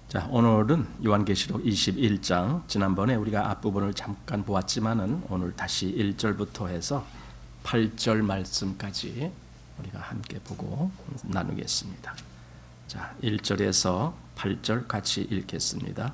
자, 오늘은 요한계시록 21장, 지난번에 우리가 앞부분을 잠깐 보았지만은 오늘 다시 1절부터 해서 8절 말씀까지 우리가 함께 보고 나누겠습니다. 자, 1절에서 8절 같이 읽겠습니다.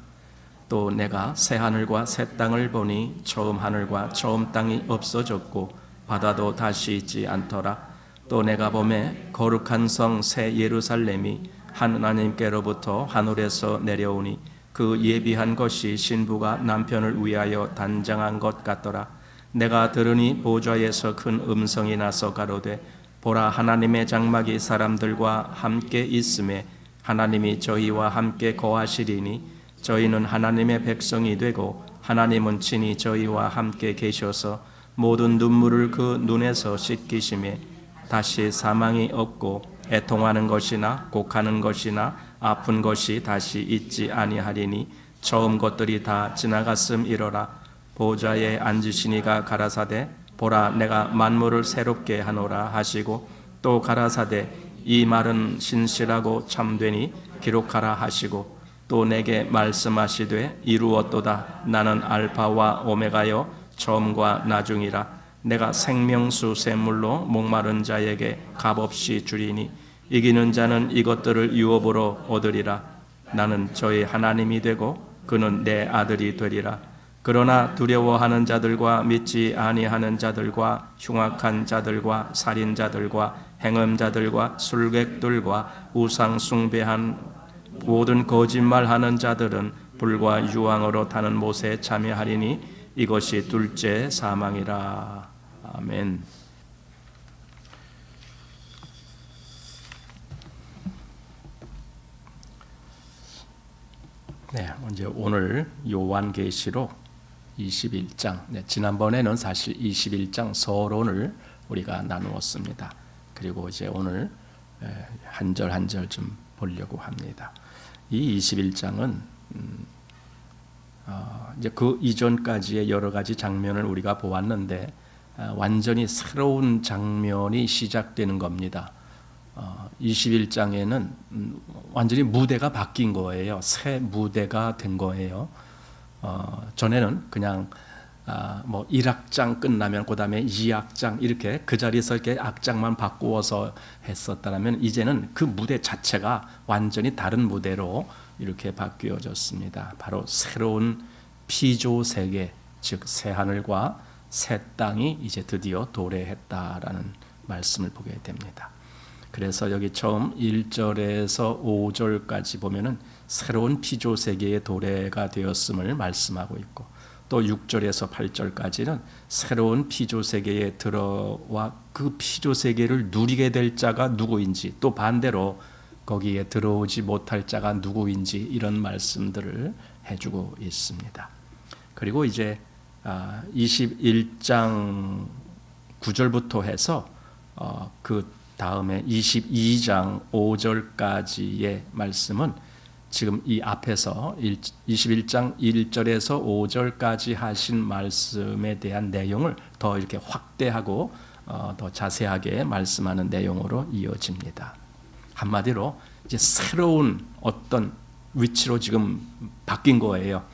또 내가 새 하늘과 새 땅을 보니 처음 하늘과 처음 땅이 없어졌고 바다도 다시 있지 않더라. 또 내가 보매 거룩한 성 새 예루살렘이 하나님께로부터 하늘에서 내려오니 그 예비한 것이 신부가 남편을 위하여 단장한 것 같더라. 내가 들으니 보좌에서 큰 음성이 나서 가로되 보라, 하나님의 장막이 사람들과 함께 있음에 하나님이 저희와 함께 거하시리니 저희는 하나님의 백성이 되고 하나님은 친히 저희와 함께 계셔서 모든 눈물을 그 눈에서 씻기심에 다시 사망이 없고 애통하는 것이나 곡하는 것이나 아픈 것이 다시 있지 아니하리니 처음 것들이 다 지나갔음이로라. 보좌에 앉으시니가 가라사대 보라, 내가 만물을 새롭게 하노라 하시고 또 가라사대 이 말은 신실하고 참되니 기록하라 하시고 또 내게 말씀하시되 이루었도다. 나는 알파와 오메가요 처음과 나중이라. 내가 생명수 샘물로 목마른 자에게 값없이 주리니 이기는 자는 이것들을 유업으로 얻으리라. 나는 저희 하나님이 되고 그는 내 아들이 되리라. 그러나 두려워하는 자들과 믿지 아니하는 자들과 흉악한 자들과 살인자들과 행음자들과 술객들과 우상 숭배한 모든 거짓말하는 자들은 불과 유황으로 타는 못에 참여하리니 이것이 둘째 사망이라. 아멘. 네, 이제 오늘 요한계시록 21장. 네, 지난번에는 사실 21장 서론을 우리가 나누었습니다. 그리고 이제 오늘 한 절 한 절 좀 보려고 합니다. 이 21장은 이제 그 이전까지의 여러 가지 장면을 우리가 보았는데 완전히 새로운 장면이 시작되는 겁니다. 21장에는 완전히 무대가 바뀐 거예요. 새 무대가 된 거예요. 전에는 그냥 뭐 1악장 끝나면 그 다음에 2악장 이렇게 그 자리에서 이렇게 악장만 바꾸어서 했었다면 이제는 그 무대 자체가 완전히 다른 무대로 이렇게 바뀌어졌습니다. 바로 새로운 피조 세계, 즉 새 하늘과 새 땅이 이제 드디어 도래했다라는 말씀을 보게 됩니다. 그래서 여기 처음 1절에서 5절까지 보면은 새로운 피조 세계의 도래가 되었음을 말씀하고 있고 또 6절에서 8절까지는 새로운 피조 세계에 들어와 그 피조 세계를 누리게 될 자가 누구인지 또 반대로 거기에 들어오지 못할 자가 누구인지 이런 말씀들을 해주고 있습니다. 그리고 이제 21장 9절부터 해서 그 다음에 22장 5절까지의 말씀은 지금 이 앞에서 21장 1절에서 5절까지 하신 말씀에 대한 내용을 더 이렇게 확대하고 더 자세하게 말씀하는 내용으로 이어집니다. 한마디로 이제 새로운 어떤 위치로 지금 바뀐 거예요.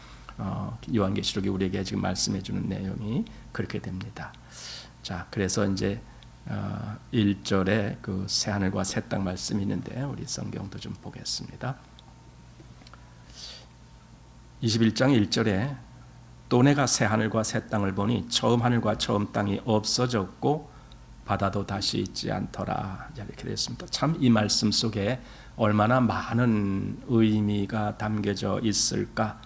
요한계시록이 우리에게 지금 말씀해 주는 내용이 그렇게 됩니다. 자, 그래서 이제 1절에 그 새 하늘과 새 땅 말씀이 있는데 우리 성경도 좀 보겠습니다. 21장 1절에 또 내가 새 하늘과 새 땅을 보니 처음 하늘과 처음 땅이 없어졌고 바다도 다시 있지 않더라. 이렇게 되었습니다. 참 이 말씀 속에 얼마나 많은 의미가 담겨져 있을까.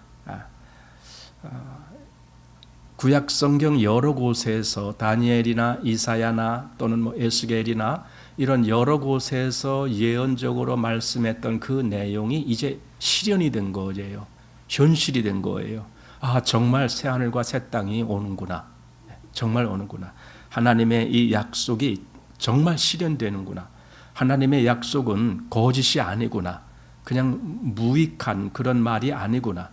구약 성경 여러 곳에서 다니엘이나 이사야나 또는 뭐 에스겔이나 이런 여러 곳에서 예언적으로 말씀했던 그 내용이 이제 실현이 된 거예요. 현실이 된 거예요. 아, 정말 새 하늘과 새 땅이 오는구나. 정말 오는구나. 하나님의 이 약속이 정말 실현되는구나. 하나님의 약속은 거짓이 아니구나. 그냥 무익한 그런 말이 아니구나.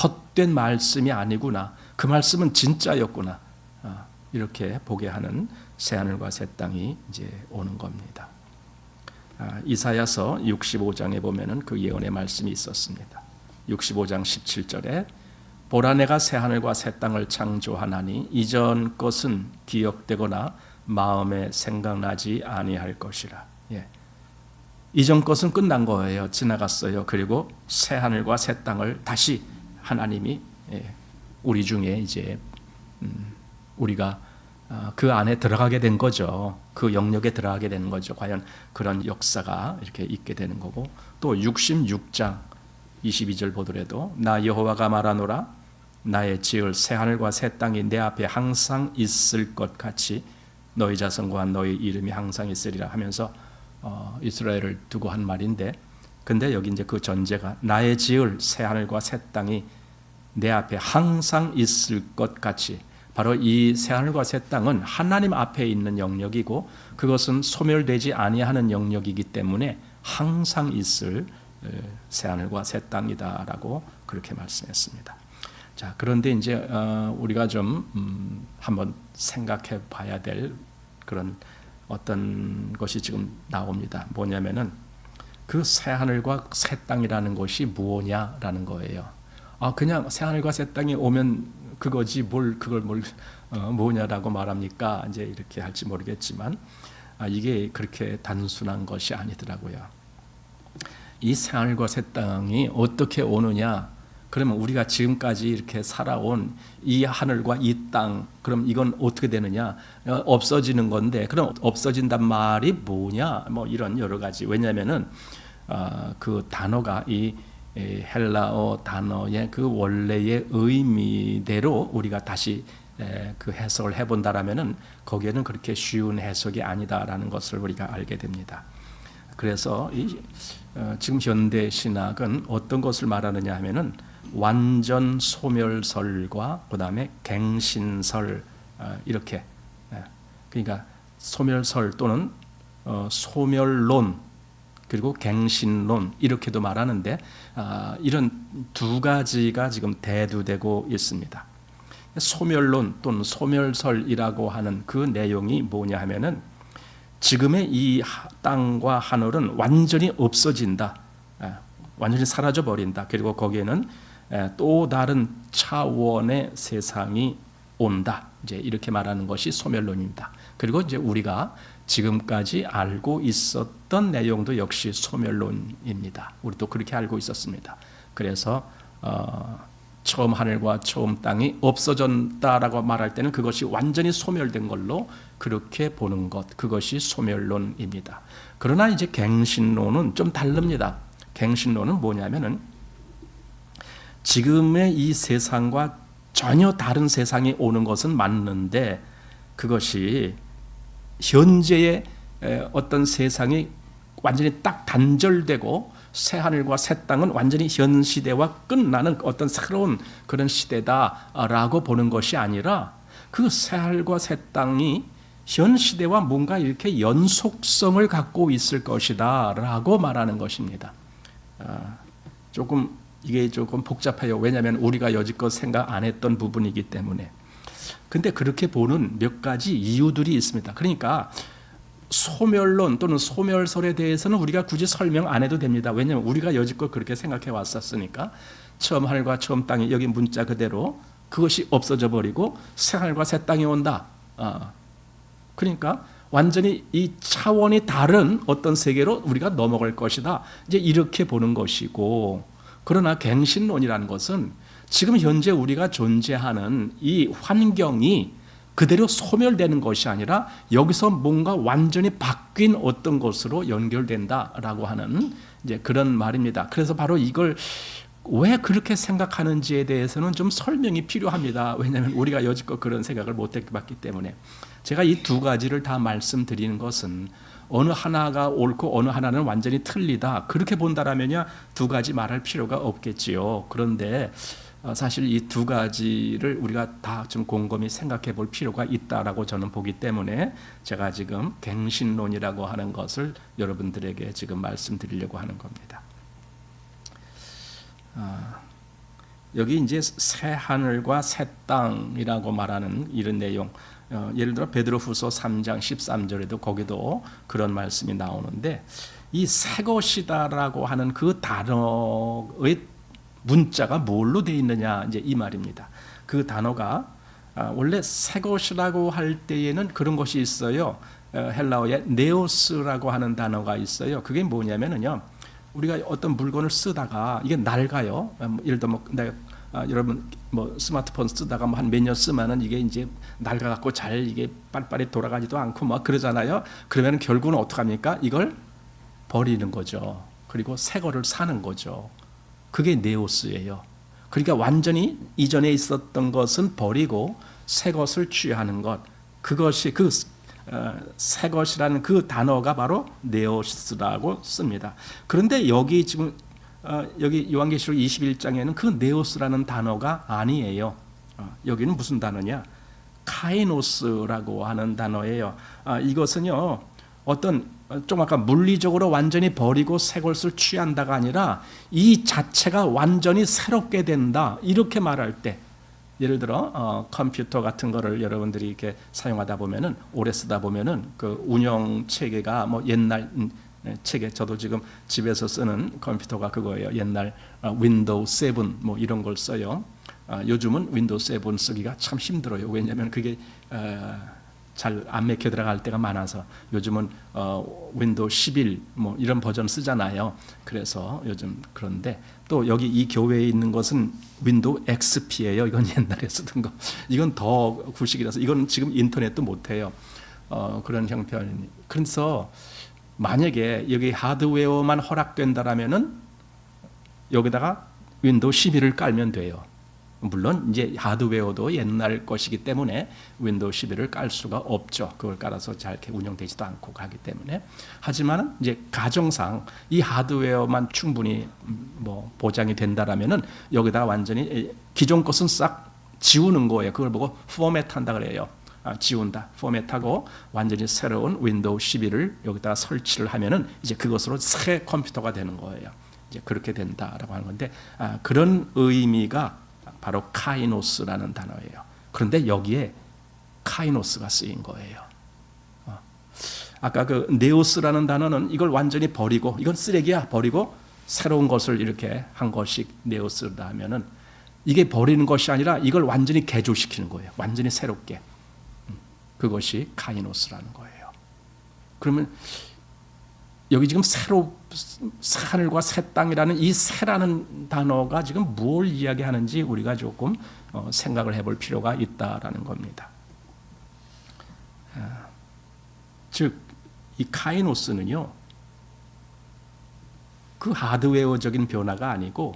헛된 말씀이 아니구나. 그 말씀은 진짜였구나. 이렇게 보게 하는 새 하늘과 새 땅이 이제 오는 겁니다. 이사야서 65장에 보면은 그 예언의 말씀이 있었습니다. 65장 17절에 보라 내가 새 하늘과 새 땅을 창조하나니 이전 것은 기억되거나 마음에 생각나지 아니할 것이라. 예. 이전 것은 끝난 거예요. 지나갔어요. 그리고 새 하늘과 새 땅을 다시 하나님이 우리 중에 이제 우리가 그 안에 들어가게 된 거죠. 그 영역에 들어가게 되는 거죠. 과연 그런 역사가 이렇게 있게 되는 거고, 또 66장 22절 보더라도 나 여호와가 말하노라 나의 지을 새 하늘과 새 땅이 내 앞에 항상 있을 것 같이 너희 자손과 너희 이름이 항상 있으리라 하면서 이스라엘을 두고 한 말인데, 근데 여기 이제 그 전제가 나의 지을 새 하늘과 새 땅이 내 앞에 항상 있을 것 같이, 바로 이 새 하늘과 새 땅은 하나님 앞에 있는 영역이고 그것은 소멸되지 아니하는 영역이기 때문에 항상 있을 새 하늘과 새 땅이다라고 그렇게 말씀했습니다. 자, 그런데 이제 우리가 좀 한번 생각해 봐야 될 그런 어떤 것이 지금 나옵니다. 뭐냐면은 그 새 하늘과 새 땅이라는 것이 무엇냐라는 거예요. 그냥 새 하늘과 새 땅이 오면 그거지 그걸 뭐냐라고 말합니까? 이제 이렇게 할지 모르겠지만 이게 그렇게 단순한 것이 아니더라고요. 이 새 하늘과 새 땅이 어떻게 오느냐? 그러면 우리가 지금까지 이렇게 살아온 이 하늘과 이 땅, 그럼 이건 어떻게 되느냐? 없어지는 건데, 그럼 없어진단 말이 뭐냐? 뭐 이런 여러 가지. 왜냐하면은 그 단어가 이 헬라어 단어의 그 원래의 의미대로 우리가 다시 그 해석을 해본다라면은 거기에는 그렇게 쉬운 해석이 아니다라는 것을 우리가 알게 됩니다. 그래서 지금 현대 신학은 어떤 것을 말하느냐 하면은 완전 소멸설과 그 다음에 갱신설, 이렇게, 그러니까 소멸설 또는 소멸론 그리고 갱신론 이렇게도 말하는데, 이런 두 가지가 지금 대두되고 있습니다. 소멸론 또는 소멸설이라고 하는 그 내용이 뭐냐 하면은 지금의 이 땅과 하늘은 완전히 없어진다, 완전히 사라져 버린다. 그리고 거기에는 또 다른 차원의 세상이 온다. 이제 이렇게 말하는 것이 소멸론입니다. 그리고 이제 우리가 지금까지 알고 있었던 내용도 역시 소멸론입니다. 우리도 그렇게 알고 있었습니다. 그래서 처음 하늘과 처음 땅이 없어졌다라고 말할 때는 그것이 완전히 소멸된 걸로 그렇게 보는 것, 그것이 소멸론입니다. 그러나 이제 갱신론은 좀 다릅니다. 갱신론은 뭐냐면은 지금의 이 세상과 전혀 다른 세상이 오는 것은 맞는데 그것이 현재의 어떤 세상이 완전히 딱 단절되고 새 하늘과 새 땅은 완전히 현 시대와 끝나는 어떤 새로운 그런 시대다라고 보는 것이 아니라 그 새 하늘과 새 땅이 현 시대와 뭔가 이렇게 연속성을 갖고 있을 것이다라고 말하는 것입니다. 이게 조금 복잡해요. 왜냐하면 우리가 여지껏 생각 안 했던 부분이기 때문에. 근데 그렇게 보는 몇 가지 이유들이 있습니다. 그러니까 소멸론 또는 소멸설에 대해서는 우리가 굳이 설명 안 해도 됩니다. 왜냐하면 우리가 여지껏 그렇게 생각해 왔었으니까. 처음 하늘과 처음 땅이 여기 문자 그대로 그것이 없어져 버리고 새 하늘과 새 땅이 온다. 그러니까 완전히 이 차원이 다른 어떤 세계로 우리가 넘어갈 것이다. 이제 이렇게 보는 것이고, 그러나 갱신론이라는 것은 지금 현재 우리가 존재하는 이 환경이 그대로 소멸되는 것이 아니라 여기서 뭔가 완전히 바뀐 어떤 것으로 연결된다라고 하는 이제 그런 말입니다. 그래서 바로 이걸 왜 그렇게 생각하는지에 대해서는 좀 설명이 필요합니다. 왜냐하면 우리가 여지껏 그런 생각을 못 해봤기 때문에. 제가 이 두 가지를 다 말씀드리는 것은 어느 하나가 옳고 어느 하나는 완전히 틀리다 그렇게 본다라면야 두 가지 말할 필요가 없겠지요. 그런데 사실 이 두 가지를 우리가 다 좀 곰곰이 생각해 볼 필요가 있다라고 저는 보기 때문에 제가 지금 갱신론이라고 하는 것을 여러분들에게 지금 말씀드리려고 하는 겁니다. 여기 이제 새 하늘과 새 땅이라고 말하는 이런 내용, 예를 들어 베드로후서 3장 13절에도 거기도 그런 말씀이 나오는데, 이 새 것이다라고 하는 그 단어의 문자가 뭘로 돼 있느냐 이제 이 말입니다. 그 단어가 원래 새 것이라고 할 때에는 그런 것이 있어요. 헬라어에 네오스라고 하는 단어가 있어요. 그게 뭐냐면은요, 우리가 어떤 물건을 쓰다가 이게 낡아요. 예를 들어 내가 여러분 스마트폰 쓰다가 한 몇 년 쓰면은 이게 이제 낡아갖고 잘 이게 빨리빨리 돌아가지도 않고 그러잖아요. 그러면 결국은 어떻게 합니까? 이걸 버리는 거죠. 그리고 새 거를 사는 거죠. 그게 네오스예요. 그러니까 완전히 이전에 있었던 것은 버리고 새 것을 취하는 것. 그것이 새 것이라는 그 단어가 바로 네오스라고 씁니다. 그런데 여기 지금 여기 요한계시록 21장에는 그 네오스라는 단어가 아니에요. 여기는 무슨 단어냐? 카이노스라고 하는 단어예요. 이것은요, 어떤 좀 아까 물리적으로 완전히 버리고 새 것을 취한다가 아니라 이 자체가 완전히 새롭게 된다, 이렇게 말할 때, 예를 들어 컴퓨터 같은 거를 여러분들이 이렇게 사용하다 보면은, 오래 쓰다 보면은 그 운영 체계가 옛날 체계, 저도 지금 집에서 쓰는 컴퓨터가 그거예요. 옛날 윈도우 7 이런 걸 써요. 요즘은 윈도우 7 쓰기가 참 힘들어요. 왜냐하면 그게 잘 안 맥혀 들어갈 때가 많아서. 요즘은 윈도우 11 이런 버전 쓰잖아요. 그래서 요즘. 그런데 또 여기 이 교회에 있는 것은 윈도우 XP예요. 이건 옛날에 쓰던 거. 이건 더 구식이라서 이건 지금 인터넷도 못 해요. 그런 형편이니. 그래서 만약에 여기 하드웨어만 허락된다라면은 여기다가 윈도우 11을 깔면 돼요. 물론 이제 하드웨어도 옛날 것이기 때문에 윈도우 11을 깔 수가 없죠. 그걸 깔아서 잘 이렇게 운영되지도 않고 가기 때문에. 하지만 이제 가정상 이 하드웨어만 충분히 보장이 된다라면은 여기다가 완전히 기존 것은 싹 지우는 거예요. 그걸 보고 포맷한다 그래요. 지운다, 포맷하고 완전히 새로운 윈도우 11을 여기다가 설치를 하면은 이제 그것으로 새 컴퓨터가 되는 거예요. 이제 그렇게 된다라고 하는 건데, 그런 의미가 바로 카이노스라는 단어예요. 그런데 여기에 카이노스가 쓰인 거예요. 아까 그 네오스라는 단어는 이걸 완전히 버리고, 이건 쓰레기야, 버리고 새로운 것을 이렇게 한 것이 네오스다 하면은, 이게 버리는 것이 아니라 이걸 완전히 개조시키는 거예요. 완전히 새롭게. 그것이 카이노스라는 거예요. 그러면 여기 지금 새 하늘과 새 땅이라는 이 새라는 단어가 지금 뭘 이야기하는지 우리가 조금 생각을 해볼 필요가 있다라는 겁니다. 즉, 이 카이노스는요, 그 하드웨어적인 변화가 아니고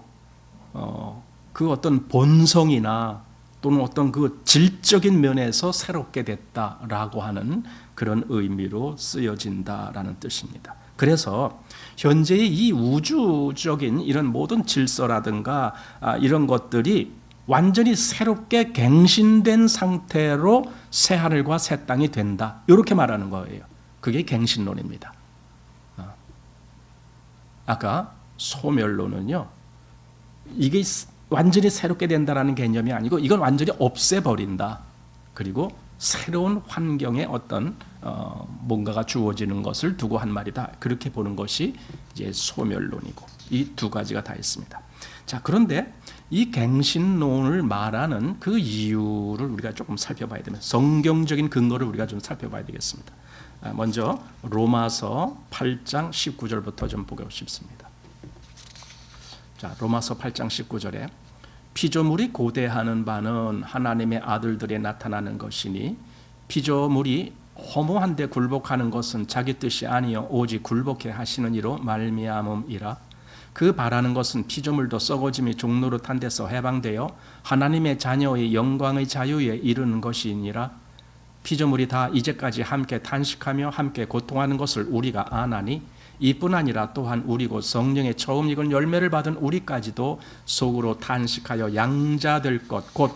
그 어떤 본성이나 또는 어떤 그 질적인 면에서 새롭게 됐다라고 하는 그런 의미로 쓰여진다라는 뜻입니다. 그래서 현재의 이 우주적인 이런 모든 질서라든가 이런 것들이 완전히 새롭게 갱신된 상태로 새 하늘과 새 땅이 된다, 이렇게 말하는 거예요. 그게 갱신론입니다. 아까 소멸론은요, 이게 완전히 새롭게 된다라는 개념이 아니고 이건 완전히 없애버린다. 그리고 새로운 환경에 어떤 뭔가가 주어지는 것을 두고 한 말이다. 그렇게 보는 것이 이제 소멸론이고, 이 두 가지가 다 있습니다. 자, 그런데 이 갱신론을 말하는 그 이유를 우리가 조금 살펴봐야 되면, 성경적인 근거를 우리가 좀 살펴봐야 되겠습니다. 먼저 로마서 8장 19절부터 좀 보고 싶습니다. 자, 로마서 8장 19절에 피조물이 고대하는 바는 하나님의 아들들에 나타나는 것이니 피조물이 허무한데 굴복하는 것은 자기 뜻이 아니요 오직 굴복해 하시는 이로 말미암음이라. 그 바라는 것은 피조물도 썩어짐이 종노릇한 데서 해방되어 하나님의 자녀의 영광의 자유에 이르는 것이니라. 피조물이 다 이제까지 함께 탄식하며 함께 고통하는 것을 우리가 아나니 이뿐 아니라 또한 우리 곧 성령의 처음 익은 열매를 받은 우리까지도 속으로 탄식하여 양자될 것 곧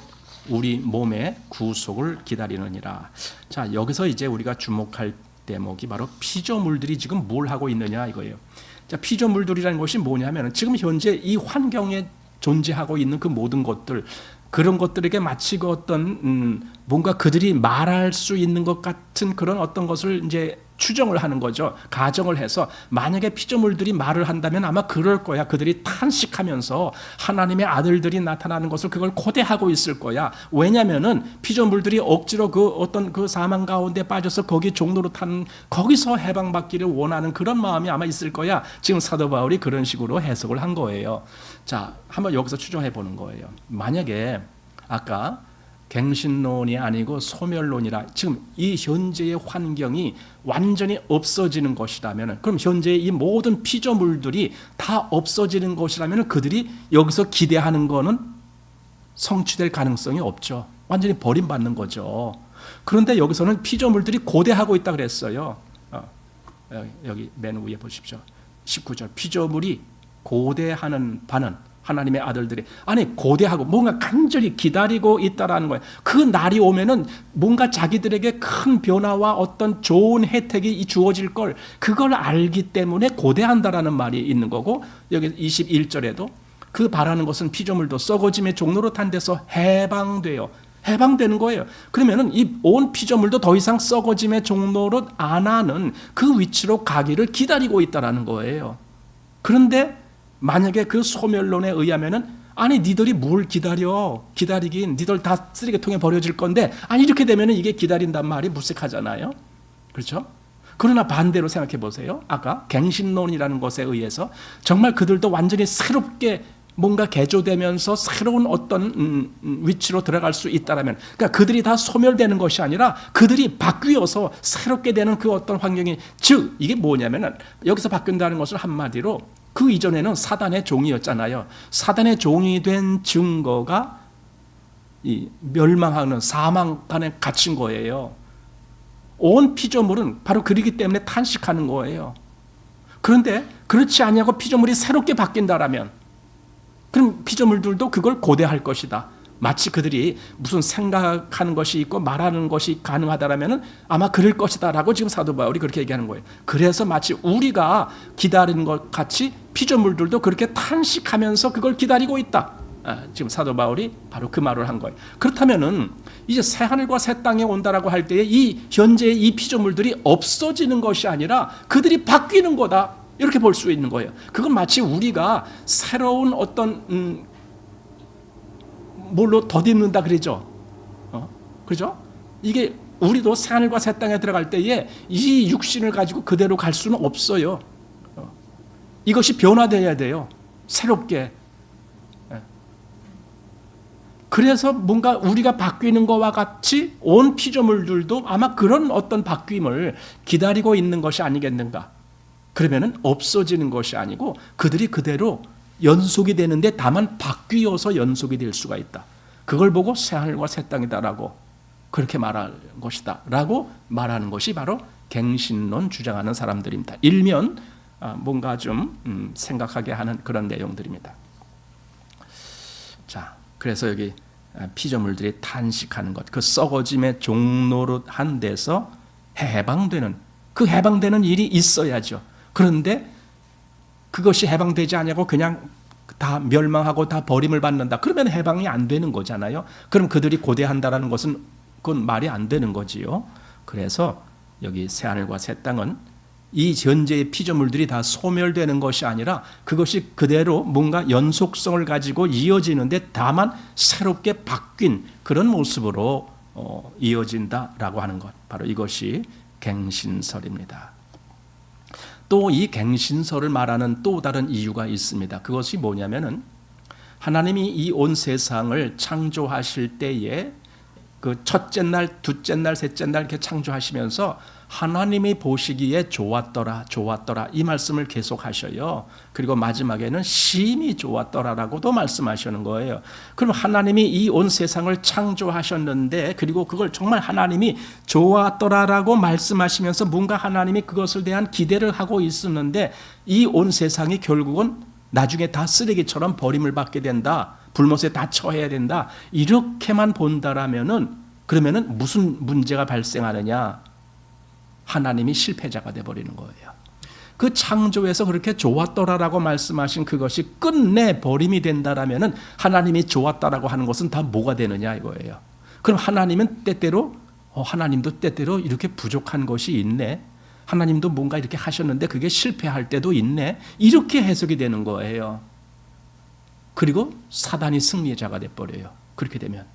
우리 몸의 구속을 기다리느니라. 자, 여기서 이제 우리가 주목할 대목이 바로 피조물들이 지금 뭘 하고 있느냐 이거예요. 자, 피조물들이라는 것이 뭐냐면 지금 현재 이 환경에 존재하고 있는 그 모든 것들, 그런 것들에게 마치 그 어떤 뭔가 그들이 말할 수 있는 것 같은 그런 어떤 것을 이제 추정을 하는 거죠. 가정을 해서 만약에 피조물들이 말을 한다면 아마 그럴 거야. 그들이 탄식하면서 하나님의 아들들이 나타나는 것을 그걸 고대하고 있을 거야. 왜냐면은 피조물들이 억지로 그 어떤 그 사망 가운데 빠져서 거기 종로로 타는 거기서 해방받기를 원하는 그런 마음이 아마 있을 거야. 지금 사도 바울이 그런 식으로 해석을 한 거예요. 자, 한번 여기서 추정해 보는 거예요. 만약에 아까 갱신론이 아니고 소멸론이라 지금 이 현재의 환경이 완전히 없어지는 것이라면, 그럼 현재의 이 모든 피조물들이 다 없어지는 것이라면 그들이 여기서 기대하는 거는 성취될 가능성이 없죠. 완전히 버림받는 거죠. 그런데 여기서는 피조물들이 고대하고 있다 그랬어요. 여기 맨 위에 보십시오. 19절 피조물이 고대하는 바는 하나님의 아들들이 아니 고대하고 뭔가 간절히 기다리고 있다라는 거예요. 그 날이 오면은 뭔가 자기들에게 큰 변화와 어떤 좋은 혜택이 주어질 걸 그걸 알기 때문에 고대한다라는 말이 있는 거고, 여기 21절에도 그 바라는 것은 피조물도 썩어짐의 종로로 탄 데서 해방되는 거예요. 그러면은 이 온 피조물도 더 이상 썩어짐의 종로로 안 하는 그 위치로 가기를 기다리고 있다라는 거예요. 그런데 만약에 그 소멸론에 의하면은 아니 니들이 뭘 기다리긴 니들 다 쓰레기통에 버려질 건데, 아니 이렇게 되면은 이게 기다린단 말이 무색하잖아요. 그렇죠? 그러나 반대로 생각해 보세요. 아까 갱신론이라는 것에 의해서 정말 그들도 완전히 새롭게 뭔가 개조되면서 새로운 어떤 위치로 들어갈 수 있다라면, 그러니까 그들이 다 소멸되는 것이 아니라 그들이 바뀌어서 새롭게 되는 그 어떤 환경이, 즉 이게 뭐냐면은 여기서 바뀐다는 것은 한마디로 그 이전에는 사단의 종이었잖아요. 사단의 종이 된 증거가 이 멸망하는 사망간에 갇힌 거예요. 온 피조물은 바로 그러기 때문에 탄식하는 거예요. 그런데 그렇지 아니하고 피조물이 새롭게 바뀐다라면, 그럼 피조물들도 그걸 고대할 것이다. 마치 그들이 무슨 생각하는 것이 있고 말하는 것이 가능하다라면 아마 그럴 것이다라고 지금 사도 바울이 그렇게 얘기하는 거예요. 그래서 마치 우리가 기다리는 것 같이 피조물들도 그렇게 탄식하면서 그걸 기다리고 있다. 지금 사도 바울이 바로 그 말을 한 거예요. 그렇다면은 이제 새 하늘과 새 땅에 온다라고 할 때에 이 현재의 이 피조물들이 없어지는 것이 아니라 그들이 바뀌는 거다. 이렇게 볼 수 있는 거예요. 그건 마치 우리가 새로운 어떤 뭘로 덧입는다 그러죠. 그죠? 이게 우리도 새하늘과 새 땅에 들어갈 때에 이 육신을 가지고 그대로 갈 수는 없어요. 이것이 변화되어야 돼요. 새롭게. 그래서 뭔가 우리가 바뀌는 것과 같이 온 피조물들도 아마 그런 어떤 바뀜을 기다리고 있는 것이 아니겠는가. 그러면은 없어지는 것이 아니고 그들이 그대로 연속이 되는데 다만 바뀌어서 연속이 될 수가 있다. 그걸 보고 새하늘과 새 땅이다라고 그렇게 말할 것이다 라고 말하는 것이 바로 갱신론 주장하는 사람들입니다. 일면 뭔가 좀 생각하게 하는 그런 내용들입니다. 자, 그래서 여기 피조물들이 탄식하는 것, 그 썩어짐의 종로로 한 데서 해방되는, 그 해방되는 일이 있어야죠. 그런데 그것이 해방되지 않냐고 그냥 다 멸망하고 다 버림을 받는다. 그러면 해방이 안 되는 거잖아요. 그럼 그들이 고대한다라는 것은 그건 말이 안 되는 거지요. 그래서 여기 새하늘과 새 땅은 이 현재의 피조물들이 다 소멸되는 것이 아니라 그것이 그대로 뭔가 연속성을 가지고 이어지는데 다만 새롭게 바뀐 그런 모습으로 이어진다라고 하는 것, 바로 이것이 갱신설입니다. 또 이 갱신설을 말하는 또 다른 이유가 있습니다. 그것이 뭐냐면은 하나님이 이 온 세상을 창조하실 때에 그 첫째 날, 둘째 날, 셋째 날 이렇게 창조하시면서 하나님이 보시기에 좋았더라, 좋았더라 이 말씀을 계속 하셔요. 그리고 마지막에는 심히 좋았더라라고도 말씀하시는 거예요. 그럼 하나님이 이 온 세상을 창조하셨는데, 그리고 그걸 정말 하나님이 좋았더라라고 말씀하시면서 뭔가 하나님이 그것을 대한 기대를 하고 있었는데 이 온 세상이 결국은 나중에 다 쓰레기처럼 버림을 받게 된다. 불못에 다 처해야 된다. 이렇게만 본다라면은 그러면은 무슨 문제가 발생하느냐? 하나님이 실패자가 되어버리는 거예요. 그 창조에서 그렇게 좋았더라라고 말씀하신 그것이 끝내 버림이 된다라면은 하나님이 좋았다라고 하는 것은 다 뭐가 되느냐 이거예요. 그럼 하나님은 때때로 하나님도 때때로 이렇게 부족한 것이 있네. 하나님도 뭔가 이렇게 하셨는데 그게 실패할 때도 있네. 이렇게 해석이 되는 거예요. 그리고 사단이 승리자가 돼버려요. 그렇게 되면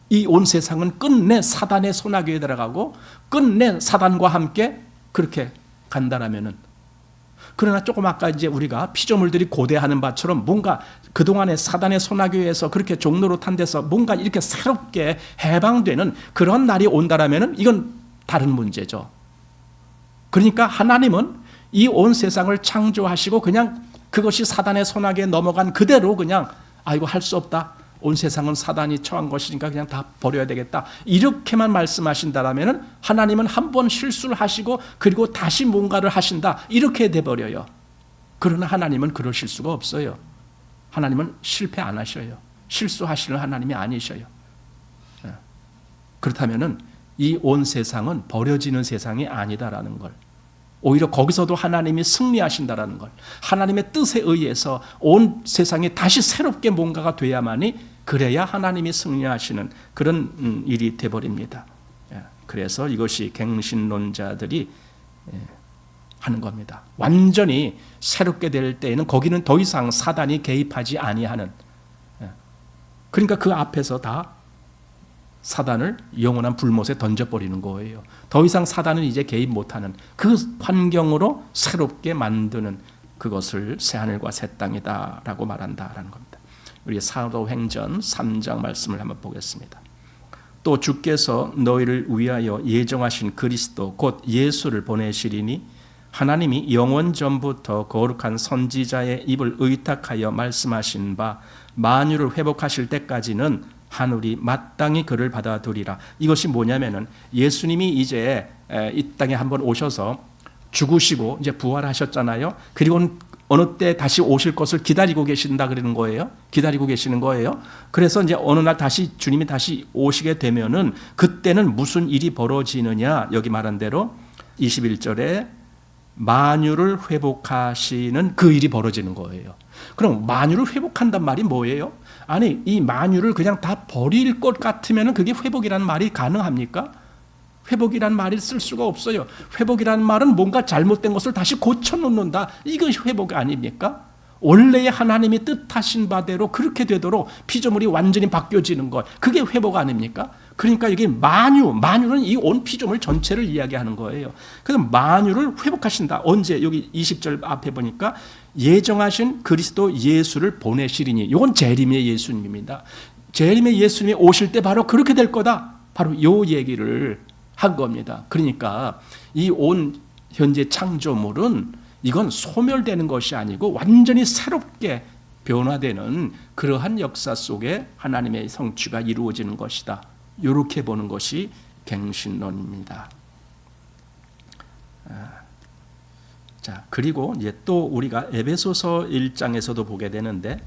이 온 세상은 끝내 사단의 소나기에 들어가고 끝내 사단과 함께 그렇게 간다라면은, 그러나 조금 아까 이제 우리가 피조물들이 고대하는 바처럼 뭔가 그동안에 사단의 소나기에서 그렇게 종로로 탄 데서 뭔가 이렇게 새롭게 해방되는 그런 날이 온다라면은 이건 다른 문제죠. 그러니까 하나님은 이 온 세상을 창조하시고 그냥 그것이 사단의 소나기에 넘어간 그대로 그냥 이거 할 수 없다. 온 세상은 사단이 처한 것이니까 그냥 다 버려야 되겠다. 이렇게만 말씀하신다라면은 하나님은 한 번 실수를 하시고 그리고 다시 뭔가를 하신다. 이렇게 돼버려요. 그러나 하나님은 그러실 수가 없어요. 하나님은 실패 안 하셔요. 실수하시는 하나님이 아니셔요. 그렇다면은 이 온 세상은 버려지는 세상이 아니다라는 걸, 오히려 거기서도 하나님이 승리하신다라는 걸, 하나님의 뜻에 의해서 온 세상이 다시 새롭게 뭔가가 돼야만이, 그래야 하나님이 승리하시는 그런 일이 돼버립니다. 그래서 이것이 갱신론자들이 하는 겁니다. 완전히 새롭게 될 때에는 거기는 더 이상 사단이 개입하지 아니하는, 그러니까 그 앞에서 다 사단을 영원한 불못에 던져버리는 거예요. 더 이상 사단은 이제 개입 못하는 그 환경으로 새롭게 만드는, 그것을 새하늘과 새 땅이다라고 말한다라는 겁니다. 우리 사도행전 3장 말씀을 한번 보겠습니다. 또 주께서 너희를 위하여 예정하신 그리스도 곧 예수를 보내시리니 하나님이 영원 전부터 거룩한 선지자의 입을 의탁하여 말씀하신 바 만유를 회복하실 때까지는 하늘이 마땅히 그를 받아들이라. 이것이 뭐냐면은 예수님이 이제 이 땅에 한번 오셔서 죽으시고 이제 부활하셨잖아요. 그리고 어느 때 다시 오실 것을 기다리고 계신다 그러는 거예요. 기다리고 계시는 거예요. 그래서 이제 어느 날 다시 주님이 다시 오시게 되면은 그때는 무슨 일이 벌어지느냐? 여기 말한 대로 21절에 만유를 회복하시는 그 일이 벌어지는 거예요. 그럼 만유를 회복한단 말이 뭐예요? 아니, 이 만유를 그냥 다 버릴 것 같으면 그게 회복이라는 말이 가능합니까? 회복이라는 말을 쓸 수가 없어요. 회복이라는 말은 뭔가 잘못된 것을 다시 고쳐놓는다. 이것이 회복 아닙니까? 원래의 하나님이 뜻하신 바대로 그렇게 되도록 피조물이 완전히 바뀌어지는 것, 그게 회복 아닙니까? 그러니까 이게 만유는 이 온 피조물 전체를 이야기하는 거예요. 그래서 만유를 회복하신다. 언제? 여기 20절 앞에 보니까 예정하신 그리스도 예수를 보내시리니, 이건 재림의 예수님입니다. 재림의 예수님이 오실 때 바로 그렇게 될 거다. 바로 이 얘기를 한 겁니다. 그러니까 이 온 현재 창조물은 이건 소멸되는 것이 아니고 완전히 새롭게 변화되는 그러한 역사 속에 하나님의 성취가 이루어지는 것이다. 이렇게 보는 것이 갱신론입니다. 자, 그리고 이제 또 우리가 에베소서 1장에서도 보게 되는데,